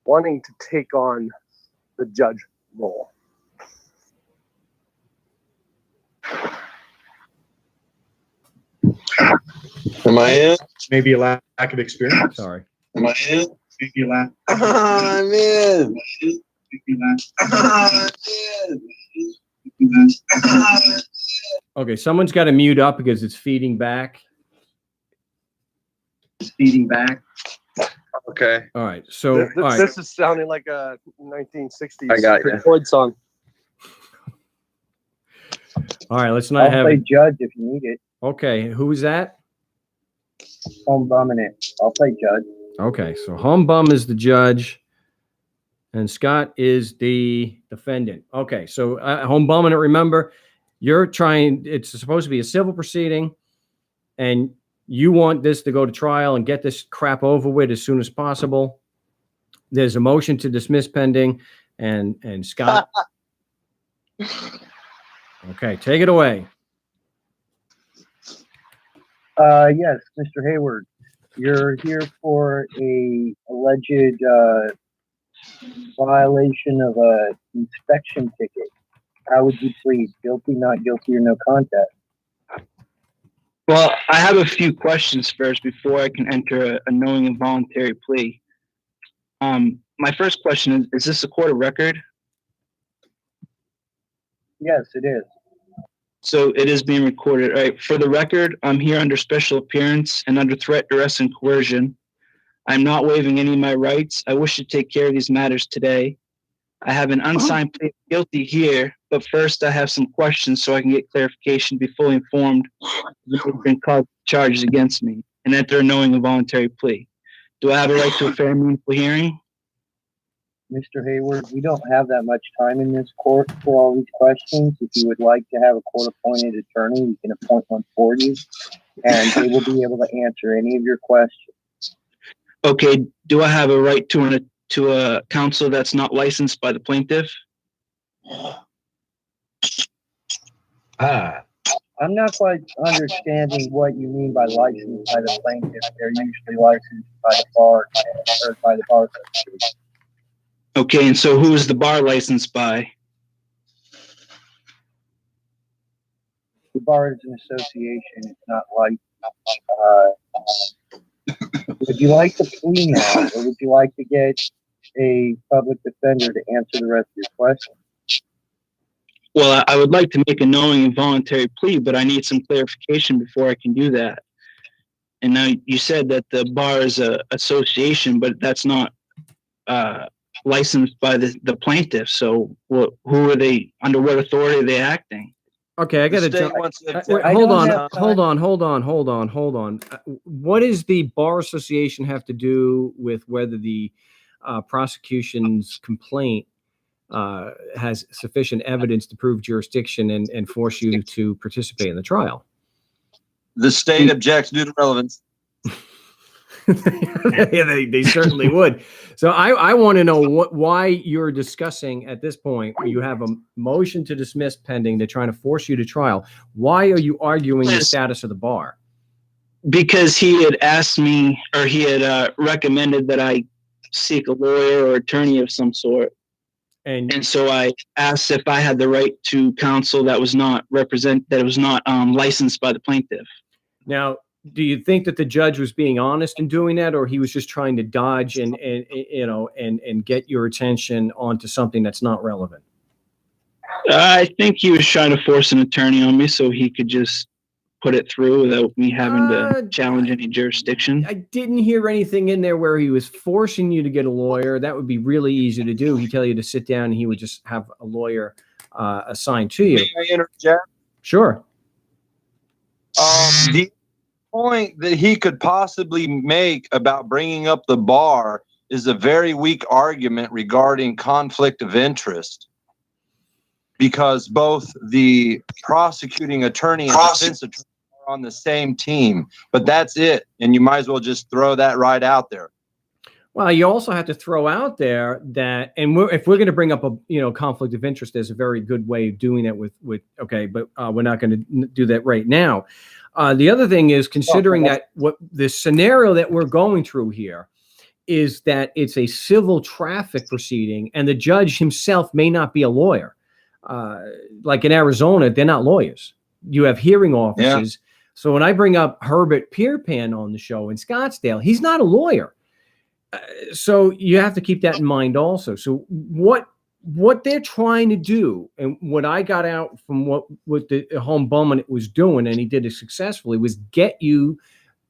[SPEAKER 5] wanting to take on the judge role?
[SPEAKER 3] Am I in?
[SPEAKER 8] Maybe a lack of experience.
[SPEAKER 1] Sorry.
[SPEAKER 3] Am I in?
[SPEAKER 8] Maybe a lack.
[SPEAKER 3] I'm in.
[SPEAKER 1] Okay, someone's got to mute up because it's feeding back.
[SPEAKER 3] Okay.
[SPEAKER 1] All right. So, all right.
[SPEAKER 5] This is sounding like a 1960s
[SPEAKER 3] I got you.
[SPEAKER 5] Floyd song.
[SPEAKER 1] All right. Let's not
[SPEAKER 2] I'll
[SPEAKER 1] have
[SPEAKER 2] play
[SPEAKER 1] it.
[SPEAKER 2] judge if you need it.
[SPEAKER 1] Okay. Who's that?
[SPEAKER 2] Home bumming it. I'll play judge.
[SPEAKER 1] Okay. So Hum Bum is the judge and Scott is the defendant. Okay. So Home Bum, and remember, it's supposed to be a civil proceeding and you want this to go to trial and get this crap over with as soon as possible. There's a motion to dismiss pending and Scott. Okay. Take it away.
[SPEAKER 2] Yes, Mr. Hayward, you're here for a alleged violation of a inspection ticket, how would you plead? Guilty, not guilty, or no contest?
[SPEAKER 7] Well, I have a few questions first before I can enter a knowing and voluntary plea. My first question is this a court of record?
[SPEAKER 2] Yes, it is.
[SPEAKER 7] So it is being recorded, right? For the record, I'm here under special appearance and under threat, duress, and coercion. I'm not waiving any of my rights. I wish to take care of these matters today. I have an unsigned plea of guilty here, but first I have some questions so I can get clarification, be fully informed and cause charges against me, and enter a knowing and voluntary plea. Do I have a right to a fair and meaningful hearing?
[SPEAKER 2] Mr. Hayward, we don't have that much time in this court for all these questions. If you would like to have a court-appointed attorney, we can appoint one for you, and they will be able to answer any of your questions.
[SPEAKER 7] Okay, do I have a right to a counsel that's not licensed by the plaintiff?
[SPEAKER 2] I'm not quite understanding what you mean by licensed by the plaintiff. They're usually licensed by the bar or by the bar association.
[SPEAKER 7] Okay, and so who is the bar licensed by?
[SPEAKER 2] The bar is an association. It's not like. Would you like to plea now, or would you like to get a public defender to answer the rest of your questions?
[SPEAKER 7] Well, I would like to make a knowing and voluntary plea, but I need some clarification before I can do that. And now you said that the bar is a association, but that's not licensed by the plaintiff. So who are they? Under what authority are they acting?
[SPEAKER 1] Okay, I got to jump. Hold on. What does the bar association have to do with whether the prosecution's complaint has sufficient evidence to prove jurisdiction and force you to participate in the trial?
[SPEAKER 3] The state objects due to relevance.
[SPEAKER 1] Yeah, they certainly would. So I want to know why you're discussing at this point where you have a motion to dismiss pending. They're trying to force you to trial. Why are you arguing the status of the bar?
[SPEAKER 7] Because he had asked me, or he had recommended that I seek a lawyer or attorney of some sort. And so I asked if I had the right to counsel that was not licensed by the plaintiff.
[SPEAKER 1] Now, do you think that the judge was being honest in doing that, or he was just trying to dodge and get your attention onto something that's not relevant?
[SPEAKER 7] I think he was trying to force an attorney on me so he could just put it through without me having to challenge any jurisdiction.
[SPEAKER 1] I didn't hear anything in there where he was forcing you to get a lawyer. That would be really easy to do. He'd tell you to sit down and he would just have a lawyer assigned to you.
[SPEAKER 3] May I interject?
[SPEAKER 1] Sure.
[SPEAKER 3] The point that he could possibly make about bringing up the bar is a very weak argument regarding conflict of interest, because both the prosecuting attorney and defense attorney are on the same team. But that's it, and you might as well just throw that right out there.
[SPEAKER 1] Well, you also have to throw out there that, and if we're going to bring up a conflict of interest, there's a very good way of doing it with okay, but we're not going to do that right now. The other thing is considering that what the scenario that we're going through here is that it's a civil traffic proceeding, and the judge himself may not be a lawyer. Like in Arizona, they're not lawyers. You have hearing officers. Yeah. So when I bring up Herbert Pierpan on the show in Scottsdale, he's not a lawyer. So you have to keep that in mind also. So what they're trying to do, and what I got out from what the home bum was doing, and he did it successfully, was get you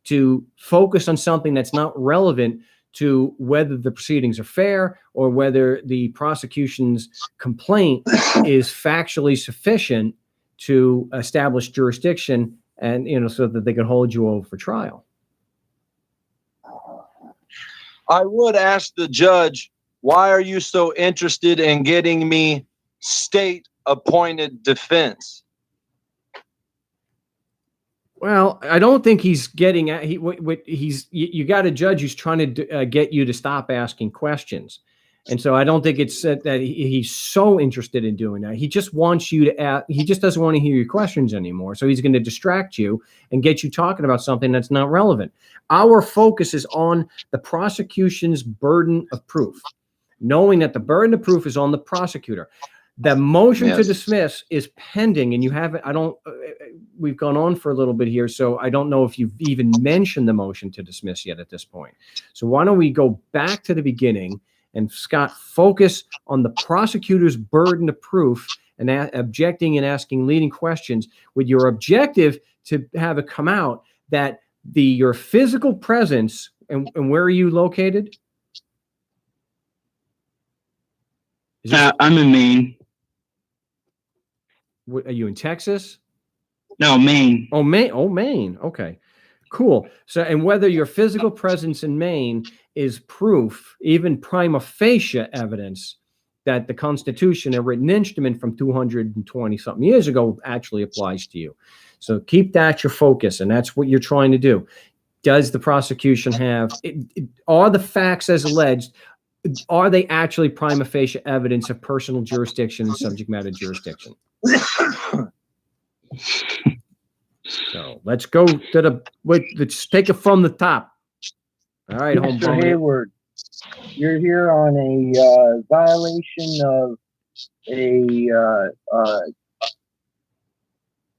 [SPEAKER 1] to focus on something that's not relevant to whether the proceedings are fair or whether the prosecution's complaint is factually sufficient to establish jurisdiction and, so that they can hold you over for trial.
[SPEAKER 3] I would ask the judge, why are you so interested in getting me state-appointed defense?
[SPEAKER 1] Well, I don't think he's getting at you got a judge who's trying to get you to stop asking questions. And so I don't think it's that he's so interested in doing that. He just wants you to ask. He just doesn't want to hear your questions anymore. So he's going to distract you and get you talking about something that's not relevant. Our focus is on the prosecution's burden of proof. knowing that the burden of proof is on the prosecutor. The motion to
[SPEAKER 3] Yes.
[SPEAKER 1] dismiss is pending, and you haven't, we've gone on for a little bit here, so I don't know if you've even mentioned the motion to dismiss yet at this point. So why don't we go back to the beginning and, Scott, focus on the prosecutor's burden of proof and objecting and asking leading questions with your objective to have it come out that your physical presence, and where are you located? Is this,
[SPEAKER 7] I'm in Maine.
[SPEAKER 1] are you in Texas?
[SPEAKER 7] No, Maine.
[SPEAKER 1] Oh, Maine. Oh, Maine. Okay, cool. So, and whether your physical presence in Maine is proof, even prima facie evidence, that the Constitution, a written instrument from 220 something years ago, actually applies to you. So keep that your focus, and that's what you're trying to do. Does the prosecution have, are the facts as alleged, are they actually prima facie evidence of personal jurisdiction and subject matter jurisdiction? So let's go to let's take it from the top. All right,
[SPEAKER 2] Mr. Hayward, you're here on a violation of a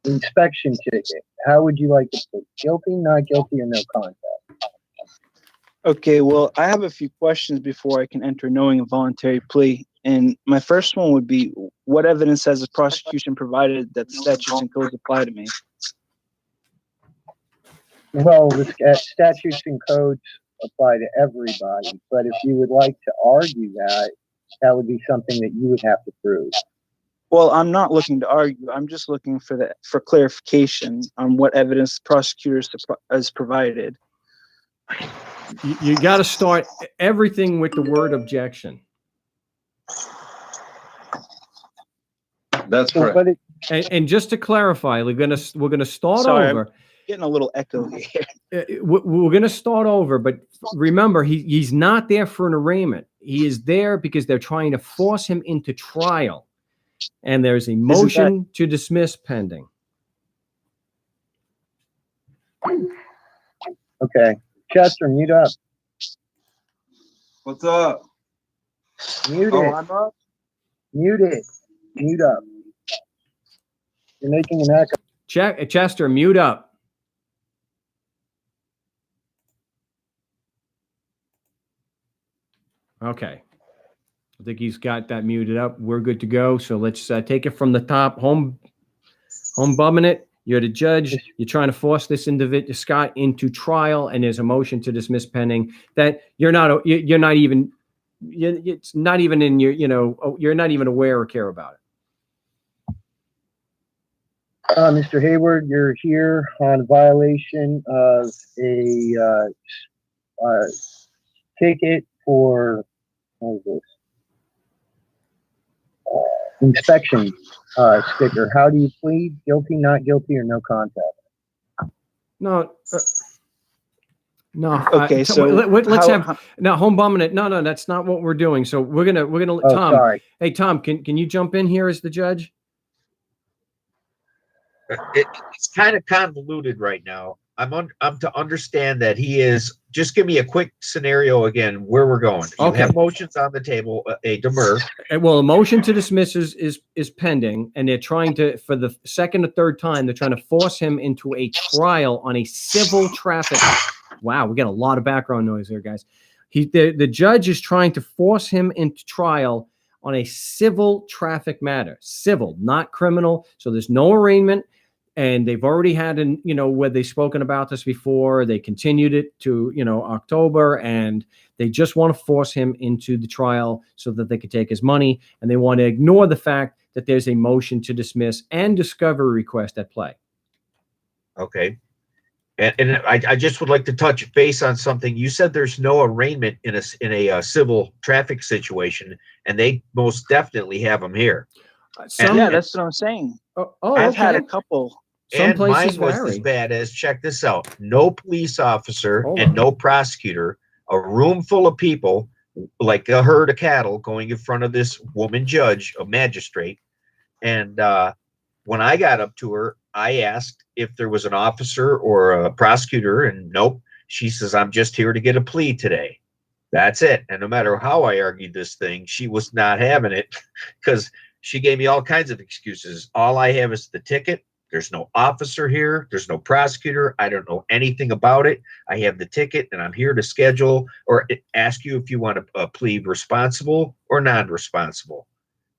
[SPEAKER 2] inspection ticket. How would you like to plead? Guilty, not guilty, or no contact?
[SPEAKER 7] Okay, well, I have a few questions before I can enter knowing a voluntary plea. And my first one would be, what evidence has the prosecution provided that the statutes and codes apply to me?
[SPEAKER 2] Well, the statutes and codes apply to everybody, but if you would like to argue that, that would be something that you would have to prove.
[SPEAKER 7] Well, I'm not looking to argue. I'm just looking for clarification on what evidence the prosecutor has provided.
[SPEAKER 1] You got to start everything with the word objection.
[SPEAKER 3] That's
[SPEAKER 2] So,
[SPEAKER 3] correct.
[SPEAKER 2] but
[SPEAKER 1] And just to clarify, we're gonna start
[SPEAKER 7] Sorry,
[SPEAKER 1] over.
[SPEAKER 7] Getting a little echo here.
[SPEAKER 1] We're going to start over, but remember, he's not there for an arraignment. He is there because they're trying to force him into trial, and there's a motion to dismiss pending.
[SPEAKER 2] okay. Chester, mute up.
[SPEAKER 3] What's up?
[SPEAKER 2] Mute
[SPEAKER 3] Oh,
[SPEAKER 2] it.
[SPEAKER 3] I'm up.
[SPEAKER 2] Mute it. Mute up. You're making an echo.
[SPEAKER 1] Chester, mute up. Okay. I think he's got that muted up. We're good to go. So let's take it from the top. Home bumming it. You're the judge. You're trying to force this individual, Scott, into trial, and there's a motion to dismiss pending that you're not even in your, you're not even aware or care about it.
[SPEAKER 2] Mr. Hayward, you're here on violation of a ticket for, what is this? Inspection sticker. How do you plead? Guilty, not guilty, or no contact?
[SPEAKER 1] No. No.
[SPEAKER 7] Okay, so
[SPEAKER 1] let's have now home bombing it. No, that's not what we're doing. So we're gonna
[SPEAKER 2] Oh,
[SPEAKER 1] Tom.
[SPEAKER 2] sorry.
[SPEAKER 1] Hey, Tom, can you jump in here as the judge?
[SPEAKER 9] It's kind of convoluted right now. I'm to understand that he is. Just give me a quick scenario again where we're going. You
[SPEAKER 1] Okay.
[SPEAKER 9] have motions on the table, a demur.
[SPEAKER 1] Well, a motion to dismiss is pending, and they're trying to, for the second or third time, they're trying to force him into a trial on a civil traffic. Wow, we got a lot of background noise there, guys. The judge is trying to force him into trial on a civil traffic matter, civil, not criminal. So there's no arraignment. And they've already had, where they've spoken about this before. They continued it to, October, and they just want to force him into the trial so that they could take his money. And they want to ignore the fact that there's a motion to dismiss and discovery request at play.
[SPEAKER 9] Okay. And I just would like to touch base on something. You said there's no arraignment in a civil traffic situation, and they most definitely have them here.
[SPEAKER 7] yeah, that's what I'm saying. I've had a couple.
[SPEAKER 1] Some
[SPEAKER 9] And
[SPEAKER 1] places
[SPEAKER 9] mine was
[SPEAKER 1] vary.
[SPEAKER 9] as bad as, check this out, no police officer
[SPEAKER 1] Hold
[SPEAKER 9] and
[SPEAKER 1] on.
[SPEAKER 9] no prosecutor, a room full of people, like a herd of cattle going in front of this woman judge, a magistrate. And when I got up to her, I asked if there was an officer or a prosecutor, and nope. She says, I'm just here to get a plea today. That's it. And no matter how I argued this thing, she was not having it because she gave me all kinds of excuses. All I have is the ticket. There's no officer here. There's no prosecutor. I don't know anything about it. I have the ticket and I'm here to schedule or ask you if you want to plead responsible or non-responsible.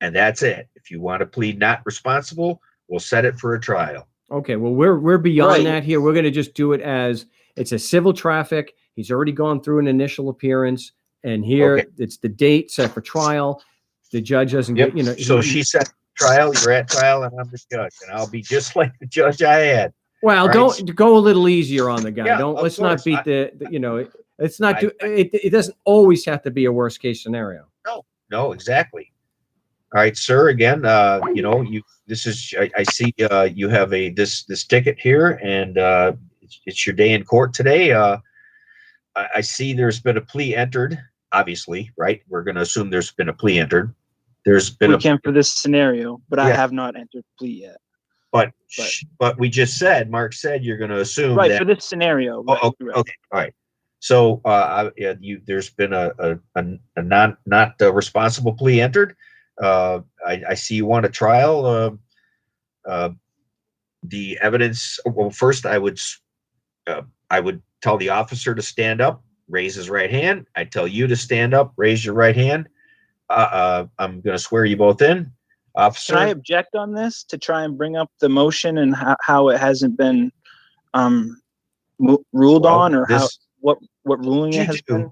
[SPEAKER 9] And that's it. If you want to plead not responsible, we'll set it for a trial.
[SPEAKER 1] Okay, well, we're beyond
[SPEAKER 5] Right.
[SPEAKER 1] that here. We're going to just do it as it's a civil traffic. He's already gone through an initial appearance, and here
[SPEAKER 9] Okay.
[SPEAKER 1] it's the date set for trial. The judge doesn't
[SPEAKER 9] Yep.
[SPEAKER 1] get,
[SPEAKER 9] So she set trial, you're at trial, and I'm the judge, and I'll be just like the judge I had.
[SPEAKER 1] Well,
[SPEAKER 9] Right.
[SPEAKER 1] don't go a little easier on the guy.
[SPEAKER 9] Yeah,
[SPEAKER 1] Don't
[SPEAKER 9] of
[SPEAKER 1] let's not
[SPEAKER 9] course.
[SPEAKER 1] beat let's not do it. It doesn't always have to be a worst case scenario.
[SPEAKER 9] No, exactly. All right, sir. Again, this is I see you have this ticket here, and it's your day in court today. I see there's been a plea entered. Obviously, right? We're going to assume there's been a plea entered. There's been
[SPEAKER 10] We can for this scenario, but I
[SPEAKER 9] Yeah.
[SPEAKER 10] have not entered plea yet.
[SPEAKER 9] but we just said, Mark said you're going to assume
[SPEAKER 10] Right,
[SPEAKER 9] that.
[SPEAKER 10] for this scenario.
[SPEAKER 9] Oh,
[SPEAKER 10] Right,
[SPEAKER 9] okay,
[SPEAKER 10] right.
[SPEAKER 9] okay, all right. So there's been a not responsible plea entered. I see you want a trial. The evidence. Well, first I would tell the officer to stand up, raise his right hand. I tell you to stand up, raise your right hand. I'm going to swear you both in, officer.
[SPEAKER 10] Can I object on this to try and bring up the motion and how it hasn't been ruled
[SPEAKER 9] Well,
[SPEAKER 10] on, or
[SPEAKER 9] this-
[SPEAKER 10] what ruling it has been?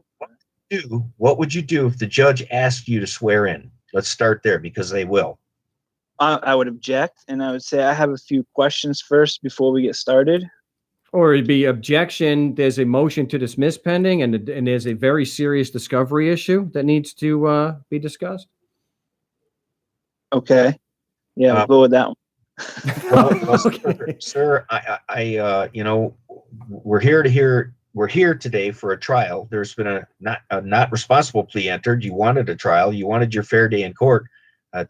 [SPEAKER 9] What would you do if the judge asked you to swear in? Let's start there because they will.
[SPEAKER 10] I would object, and I would say I have a few questions first before we get started.
[SPEAKER 1] Or it'd be objection. There's a motion to dismiss pending, and there's a very serious discovery issue that needs to be discussed.
[SPEAKER 10] Okay. Yeah, we'll go with that one.
[SPEAKER 9] Well,
[SPEAKER 1] Okay.
[SPEAKER 9] sir, I we're here today for a trial. There's been a not responsible plea entered. You wanted a trial. You wanted your fair day in court.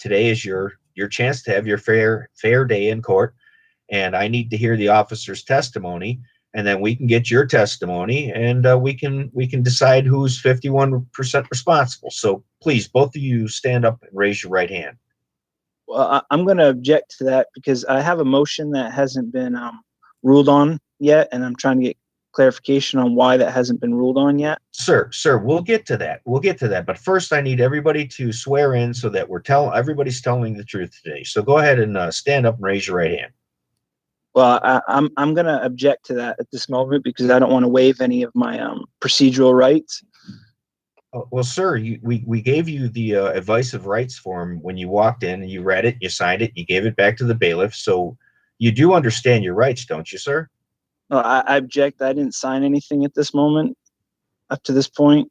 [SPEAKER 9] Today is your chance to have your fair day in court. And I need to hear the officer's testimony, and then we can get your testimony, and we can decide who's 51% responsible. So please, both of you stand up and raise your right hand.
[SPEAKER 10] Well, I'm going to object to that because I have a motion that hasn't been ruled on yet, and I'm trying to get clarification on why that hasn't been ruled on yet.
[SPEAKER 9] Sir, we'll get to that. But first, I need everybody to swear in so that everybody's telling the truth today. So go ahead and stand up and raise your right hand.
[SPEAKER 10] Well, I'm going to object to that at this moment because I don't want to waive any of my procedural rights.
[SPEAKER 9] Well, sir, we gave you the advice of rights form when you walked in, and you read it, you signed it, you gave it back to the bailiff. So you do understand your rights, don't you, sir?
[SPEAKER 10] Well, I object. I didn't sign anything at this moment, up to this point.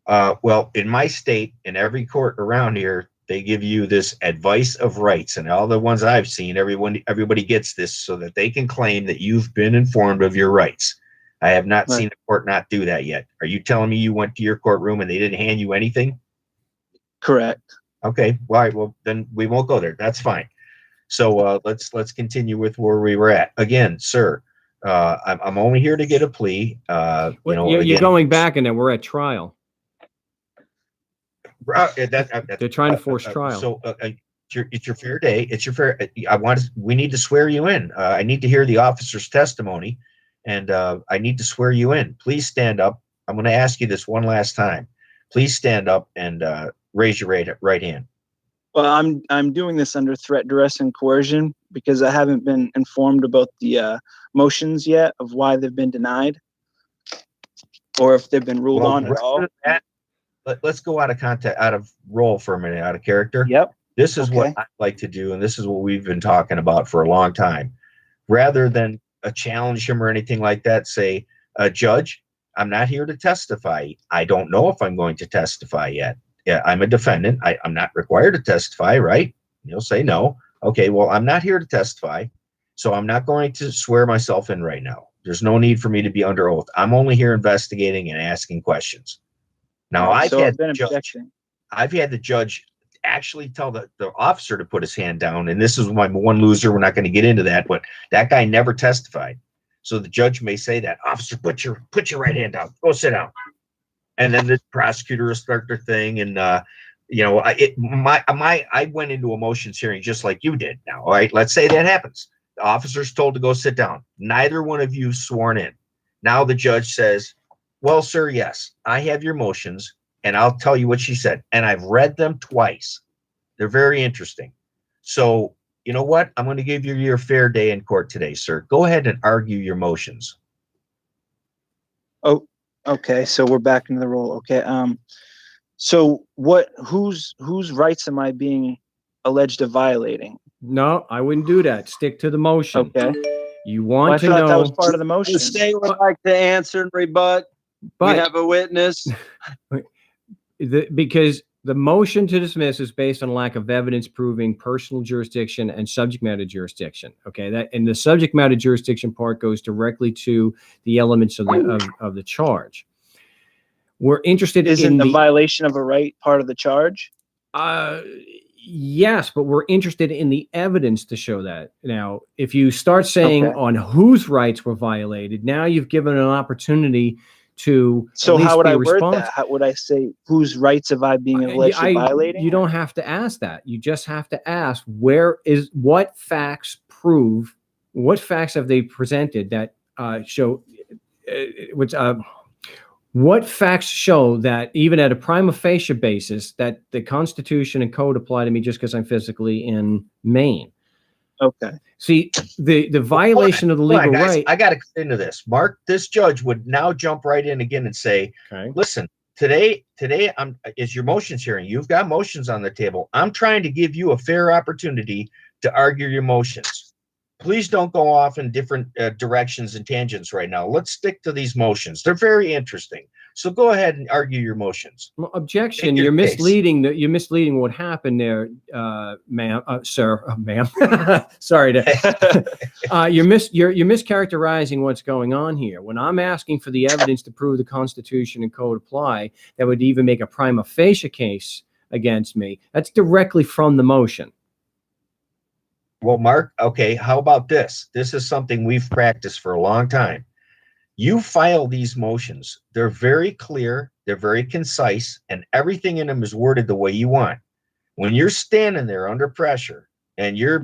[SPEAKER 9] Well, in my state, in every court around here, they give you this advice of rights, and all the ones I've seen, everybody gets this so that they can claim that you've been informed of your rights. I have not
[SPEAKER 10] Right.
[SPEAKER 9] seen a court not do that yet. Are you telling me you went to your courtroom and they didn't hand you anything?
[SPEAKER 10] Correct.
[SPEAKER 9] Okay. All right. Well, then we won't go there. That's fine. So let's continue with where we were at. Again, sir, I'm only here to get a plea.
[SPEAKER 1] You're
[SPEAKER 9] again,
[SPEAKER 1] going back, and then we're at trial. They're trying to force trial.
[SPEAKER 9] So it's your fair day. It's your fair. We need to swear you in. I need to hear the officer's testimony, and I need to swear you in. Please stand up. I'm going to ask you this one last time. Please stand up and raise your right hand.
[SPEAKER 10] Well, I'm doing this under threat, duress, and coercion because I haven't been informed about the motions yet of why they've been denied, or if they've been ruled on at all.
[SPEAKER 9] Let's go out of role for a minute, out of character.
[SPEAKER 10] Yep.
[SPEAKER 9] This is what
[SPEAKER 10] Okay.
[SPEAKER 9] I like to do, and this is what we've been talking about for a long time. Rather than challenge him or anything like that, say, Judge, I'm not here to testify. I don't know if I'm going to testify yet. Yeah, I'm a defendant. I'm not required to testify, right? You'll say no. Okay, well, I'm not here to testify, so I'm not going to swear myself in right now. There's no need for me to be under oath. I'm only here investigating and asking questions. Now, I've had the judge actually tell the officer to put his hand down, and this is my one loser. We're not going to get into that, but that guy never testified. So the judge may say that, officer, put your right hand down. Go sit down. And then the prosecutor will start their thing, and I went into a motions hearing just like you did. Now, all right, let's say that happens. The officer's told to go sit down. Neither one of you sworn in. Now the judge says, "Well, sir, yes, I have your motions, and I'll tell you what she said. And I've read them twice. They're very interesting. So you know what? I'm going to give you your fair day in court today, sir. Go ahead and argue your motions."
[SPEAKER 10] Oh, okay. So we're back into the role. Okay. So whose rights am I being alleged of violating?
[SPEAKER 1] No, I wouldn't do that. Stick to the motion.
[SPEAKER 10] Okay.
[SPEAKER 1] You
[SPEAKER 10] Well, I
[SPEAKER 1] want to
[SPEAKER 10] thought that
[SPEAKER 1] know,
[SPEAKER 10] was part of the motion.
[SPEAKER 3] The state would like to answer and rebut. We
[SPEAKER 1] but
[SPEAKER 3] have a witness.
[SPEAKER 1] because the motion to dismiss is based on lack of evidence proving personal jurisdiction and subject matter jurisdiction. Okay, and the subject matter jurisdiction part goes directly to the elements of the charge. We're interested
[SPEAKER 10] Isn't
[SPEAKER 1] in
[SPEAKER 10] the violation of a right part of the charge?
[SPEAKER 1] Yes, but we're interested in the evidence to show that. Now, if you start saying
[SPEAKER 10] Okay.
[SPEAKER 1] on whose rights were violated, now you've given an opportunity to
[SPEAKER 10] So
[SPEAKER 1] at least
[SPEAKER 10] how would
[SPEAKER 1] be
[SPEAKER 10] I word
[SPEAKER 1] responsible.
[SPEAKER 10] that? How would I say whose rights have I being allegedly violating?
[SPEAKER 1] You don't have to ask that. You just have to ask what facts have they presented that show what facts show that even at a prima facie basis that the Constitution and code apply to me just because I'm physically in Maine.
[SPEAKER 10] Okay.
[SPEAKER 1] See, the violation of the legal
[SPEAKER 9] Hold on, guys.
[SPEAKER 1] right.
[SPEAKER 9] I got to get into this. Mark, this judge would now jump right in again and say,
[SPEAKER 1] Okay.
[SPEAKER 9] "Listen, today is your motions hearing. You've got motions on the table. I'm trying to give you a fair opportunity to argue your motions. Please don't go off in different directions and tangents right now. Let's stick to these motions. They're very interesting. So go ahead and argue your motions."
[SPEAKER 1] Well, objection.
[SPEAKER 9] Make your
[SPEAKER 1] You're
[SPEAKER 9] case.
[SPEAKER 1] misleading. You're misleading what happened there, ma'am, sir, ma'am. Sorry to. You're mischaracterizing what's going on here. When I'm asking for the evidence to prove the Constitution and code apply, that would even make a prima facie case against me. That's directly from the motion.
[SPEAKER 9] Well, Mark, okay, how about this? This is something we've practiced for a long time. You file these motions. They're very clear, they're very concise, and everything in them is worded the way you want. When you're standing there under pressure and you're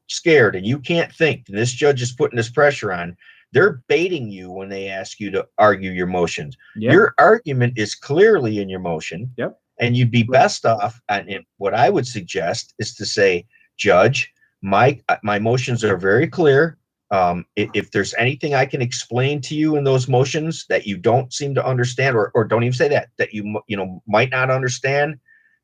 [SPEAKER 9] scared and you can't think, and this judge is putting this pressure on, they're baiting you when they ask you to argue your motions.
[SPEAKER 1] Yep.
[SPEAKER 9] Your argument is clearly in your motion.
[SPEAKER 1] Yep.
[SPEAKER 9] And you'd be best off, and what I would suggest is to say, "Judge, my motions are very clear. If there's anything I can explain to you in those motions that you don't seem to understand, or don't even say that you might not understand,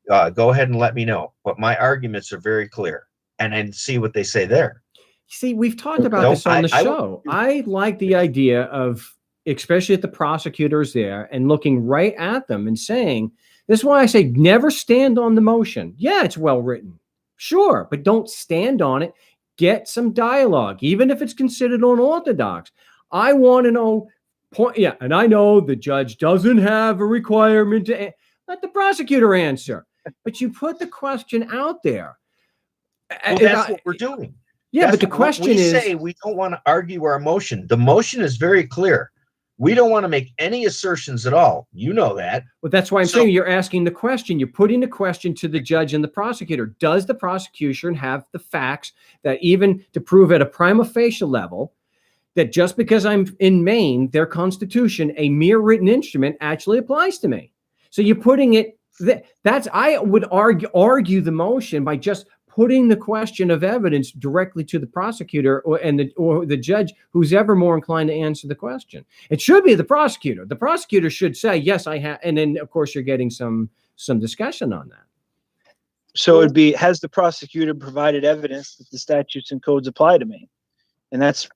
[SPEAKER 9] go ahead and let me know. But my arguments are very clear," and then see what they say there.
[SPEAKER 1] See, we've talked about this on the show. I like the idea of, especially if the prosecutor's there, and looking right at them and saying, this is why I say never stand on the motion. Yeah, it's well written. Sure, but don't stand on it. Get some dialogue, even if it's considered unorthodox. I want to know, and I know the judge doesn't have a requirement to let the prosecutor answer, but you put the question out there.
[SPEAKER 9] Well, that's what we're doing.
[SPEAKER 1] Yeah, but the question is,
[SPEAKER 9] we say we don't want to argue our motion. The motion is very clear. We don't want to make any assertions at all. You know that.
[SPEAKER 1] Well, that's why I'm saying you're asking the question. You're putting the question to the judge and the prosecutor. Does the prosecution have the facts that even to prove at a prima facie level that just because I'm in Maine, their Constitution, a mere written instrument, actually applies to me? So you're putting it. I would argue the motion by just putting the question of evidence directly to the prosecutor or the judge, who's ever more inclined to answer the question. It should be the prosecutor. The prosecutor should say, yes, I have. And then, of course, you're getting some discussion on that.
[SPEAKER 10] So it'd be, has the prosecutor provided evidence that the statutes and codes apply to me? And that's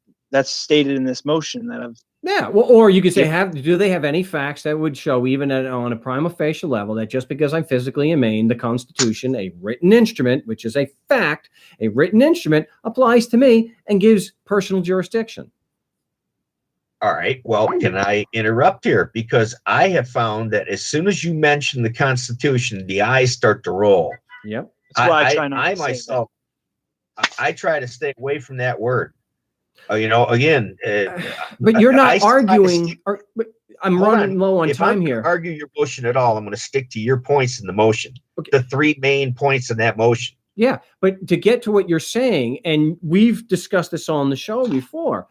[SPEAKER 10] stated in this motion that I've.
[SPEAKER 1] Yeah, well, or you could say, do they have any facts that would show, even on a prima facie level, that just because I'm physically in Maine, the Constitution, a written instrument, which is a fact, a written instrument, applies to me and gives personal jurisdiction?
[SPEAKER 9] All right. Well, can I interrupt here? Because I have found that as soon as you mention the Constitution, the eyes start to roll.
[SPEAKER 1] Yep.
[SPEAKER 10] That's why I try not to say
[SPEAKER 9] myself, I try to stay away from that word. Again,
[SPEAKER 1] but you're not arguing. I'm
[SPEAKER 9] Hold
[SPEAKER 1] running low on
[SPEAKER 9] If
[SPEAKER 1] time
[SPEAKER 9] I'm gonna
[SPEAKER 1] here.
[SPEAKER 9] argue your motion at all, I'm going to stick to your points in the motion.
[SPEAKER 1] Okay.
[SPEAKER 9] The three main points in that motion.
[SPEAKER 1] Yeah, but to get to what you're saying, and we've discussed this on the show before,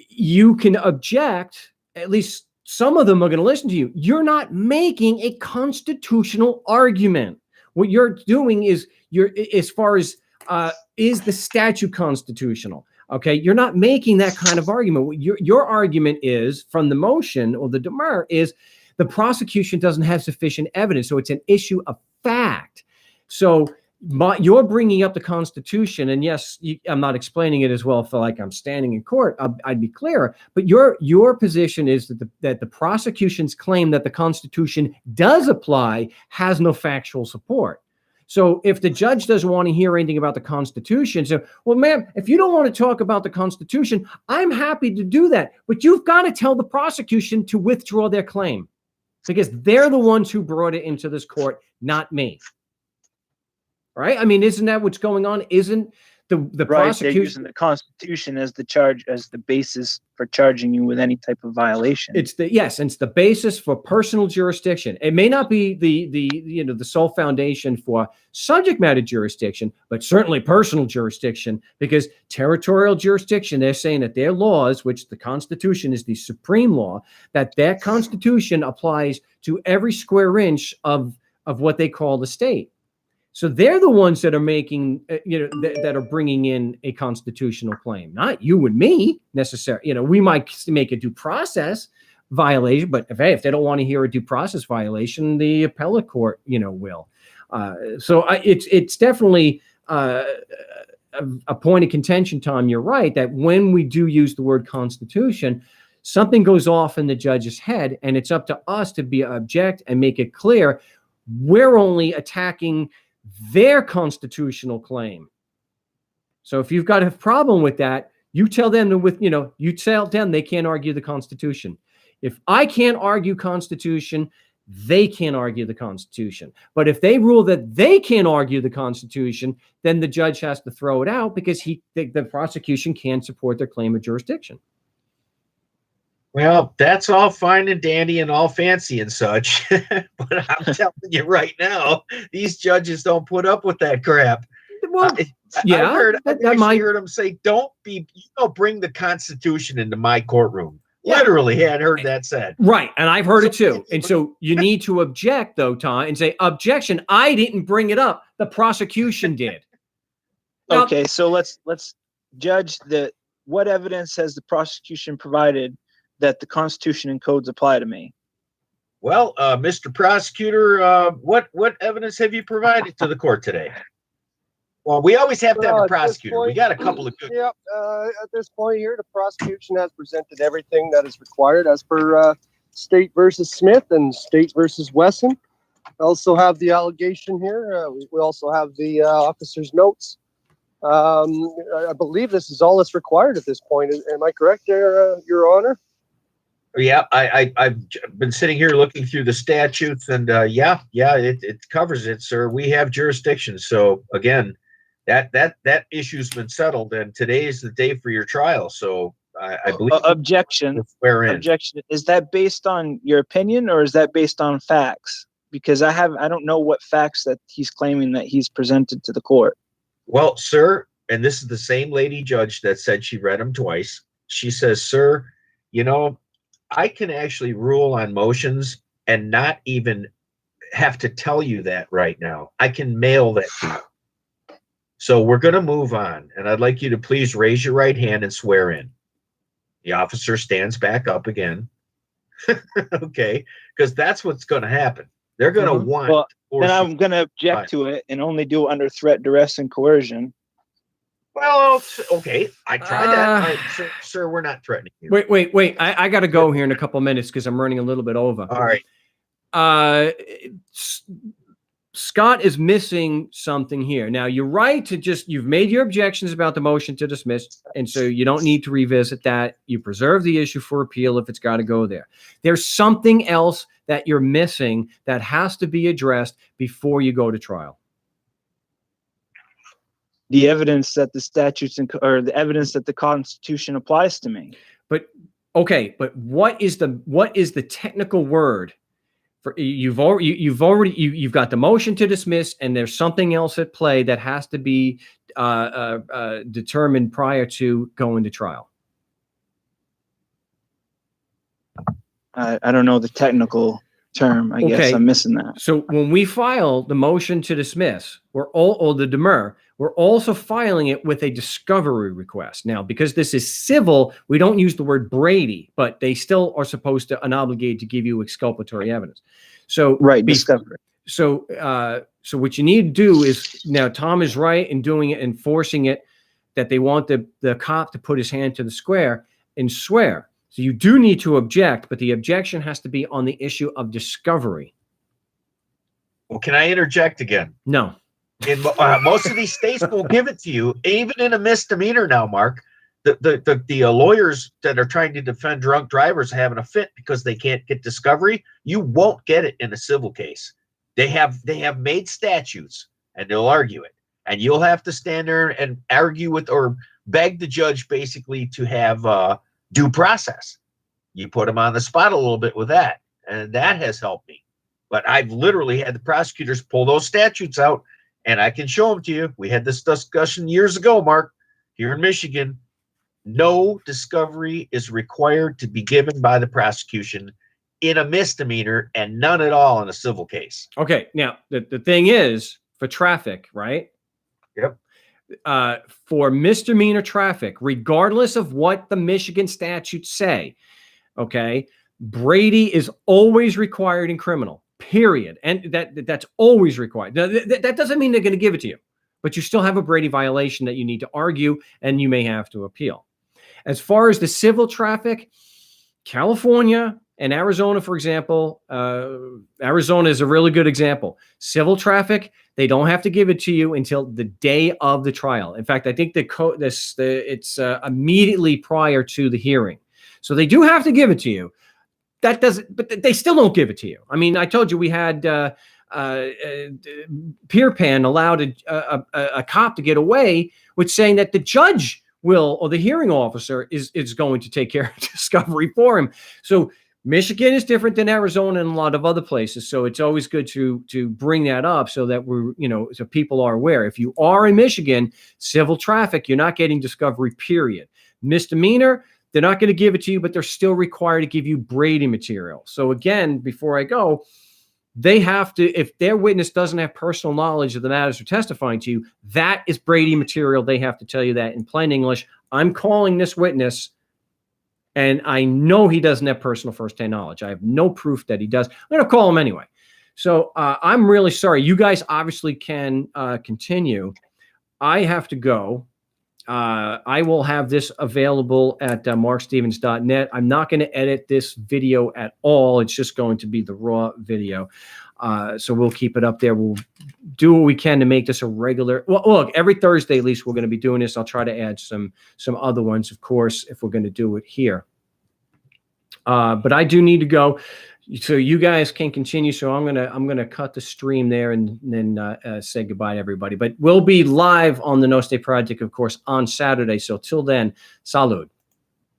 [SPEAKER 1] you can object, at least some of them are going to listen to you. You're not making a constitutional argument. What you're doing is as far as is the statute constitutional? Okay, you're not making that kind of argument. What your argument is from the motion or the demur is the prosecution doesn't have sufficient evidence, so it's an issue of fact. So you're bringing up the Constitution, and yes, I'm not explaining it as well. I feel like I'm standing in court. I'd be clearer, but your position is that the prosecution's claim that the Constitution does apply has no factual support. So if the judge doesn't want to hear anything about the Constitution, so, well, ma'am, if you don't want to talk about the Constitution, I'm happy to do that, but you've got to tell the prosecution to withdraw their claim because they're the ones who brought it into this court, not me. Right? I mean, isn't that what's going on? Isn't the
[SPEAKER 10] Right,
[SPEAKER 1] prosecution
[SPEAKER 10] they're using the Constitution as the basis for charging you with any type of violation.
[SPEAKER 1] It's the basis for personal jurisdiction. It may not be the sole foundation for subject matter jurisdiction, but certainly personal jurisdiction, because territorial jurisdiction, they're saying that their laws, which the Constitution is the supreme law, that Constitution applies to every square inch of what they call the state. So they're the ones that are making, that are bringing in a constitutional claim, not you and me necessarily. We might make a due process violation, but if they don't want to hear a due process violation, the appellate court, will. So it's definitely a point of contention, Tom. You're right that when we do use the word Constitution, something goes off in the judge's head, and it's up to us to object and make it clear we're only attacking their constitutional claim. So if you've got a problem with that, you tell them you tell them they can't argue the Constitution. If I can't argue Constitution, they can't argue the Constitution. But if they rule that they can't argue the Constitution, then the judge has to throw it out because the prosecution can't support their claim of jurisdiction.
[SPEAKER 9] Well, that's all fine and dandy and all fancy and such, but I'm telling you right now, these judges don't put up with that crap.
[SPEAKER 1] Well,
[SPEAKER 9] I heard them say, don't bring the Constitution into my courtroom. Yeah. Literally had heard that said.
[SPEAKER 1] Right, and I've heard it too. And so you need to object, though, Tom, and say, objection, I didn't bring it up. The prosecution did.
[SPEAKER 10] Okay, so let's judge what evidence has the prosecution provided that the Constitution and codes apply to me?
[SPEAKER 9] Well, Mr. Prosecutor, what evidence have you provided to the court today? Well, we always have to have a prosecutor. We got a couple of good.
[SPEAKER 5] Yep. At this point here, the prosecution has presented everything that is required as per State versus Smith and State versus Wesson. I also have the allegation here. We also have the officer's notes. I believe this is all that's required at this point. Am I correct there, Your Honor?
[SPEAKER 9] Yeah, I've been sitting here looking through the statutes, and it covers it, sir. We have jurisdiction. So again, that issue's been settled, and today is the day for your trial. So I believe
[SPEAKER 10] objection. Objection. Is that based on your opinion or is that based on facts? Because I don't know what facts that he's claiming that he's presented to the court.
[SPEAKER 9] Well, sir, and this is the same lady judge that said she read them twice. She says, sir, I can actually rule on motions and not even have to tell you that right now. I can mail that to you. So we're going to move on. And I'd like you to please raise your right hand and swear in. The officer stands back up again. Okay. Because that's what's going to happen. They're going to want.
[SPEAKER 10] Well, then I'm going to object to it and only do it under threat, duress, and coercion.
[SPEAKER 9] Well, okay. I tried that. All right, sir, we're not threatening you.
[SPEAKER 1] Wait. I got to go here in a couple of minutes because I'm running a little bit over.
[SPEAKER 9] All right.
[SPEAKER 1] Scott is missing something here. Now, you're right to you've made your objections about the motion to dismiss, and so you don't need to revisit that. You preserve the issue for appeal if it's got to go there. There's something else that you're missing that has to be addressed before you go to trial.
[SPEAKER 10] The evidence that the statutes or the evidence that the Constitution applies to me.
[SPEAKER 1] But Okay, but what is the technical word for you've got the motion to dismiss, and there's something else at play that has to be determined prior to going to trial?
[SPEAKER 10] I don't know the technical term. I guess
[SPEAKER 1] Okay.
[SPEAKER 10] I'm missing that.
[SPEAKER 1] So when we file the motion to dismiss, or the demur, we're also filing it with a discovery request. Now, because this is civil, we don't use the word Brady, but they still are supposed to and obligated to give you exculpatory evidence. So
[SPEAKER 10] Right, discovery.
[SPEAKER 1] So what you need to do is, now Tom is right in doing it, enforcing it, that they want the cop to put his hand to the square and swear. So you do need to object, but the objection has to be on the issue of discovery.
[SPEAKER 9] Well, can I interject again?
[SPEAKER 1] No.
[SPEAKER 9] In most of these states won't give it to you, even in a misdemeanor now, Mark. The lawyers that are trying to defend drunk drivers having a fit because they can't get discovery, you won't get it in a civil case. They have made statutes, and they'll argue it. And you'll have to stand there and argue with or beg the judge basically to have due process. You put them on the spot a little bit with that, and that has helped me. But I've literally had the prosecutors pull those statutes out, and I can show them to you. We had this discussion years ago, Mark, here in Michigan. No discovery is required to be given by the prosecution in a misdemeanor, and none at all in a civil case.
[SPEAKER 1] Okay. Now, the thing is, for traffic, right?
[SPEAKER 9] Yep.
[SPEAKER 1] For misdemeanor traffic, regardless of what the Michigan statutes say, okay, Brady is always required in criminal, period. And that's always required. That doesn't mean they're going to give it to you, but you still have a Brady violation that you need to argue, and you may have to appeal. As far as the civil traffic, California and Arizona, for example, Arizona is a really good example. Civil traffic, they don't have to give it to you until the day of the trial. In fact, I think it's immediately prior to the hearing. So they do have to give it to you. That doesn't, but they still don't give it to you. I mean, I told you we had Pearpan allowed a cop to get away with saying that the judge will, or the hearing officer is going to take care of discovery for him. So Michigan is different than Arizona and a lot of other places. So it's always good to bring that up so that so people are aware. If you are in Michigan, civil traffic, you're not getting discovery, period. Misdemeanor, they're not going to give it to you, but they're still required to give you Brady material. So again, before I go, they have to, if their witness doesn't have personal knowledge of the matters they're testifying to, that is Brady material. They have to tell you that in plain English. I'm calling this witness, and I know he doesn't have personal firsthand knowledge. I have no proof that he does. I'm going to call him anyway. So I'm really sorry. You guys obviously can continue. I have to go. I will have this available at markstevens.net. I'm not going to edit this video at all. It's just going to be the raw video. So we'll keep it up there. We'll do what we can to make this a regular. Well, look, every Thursday at least we're going to be doing this. I'll try to add some other ones, of course, if we're going to do it here. But I do need to go, so you guys can continue. So I'm gonna cut the stream there and then say goodbye to everybody. But we'll be live on the No State Project, of course, on Saturday. So till then, salud.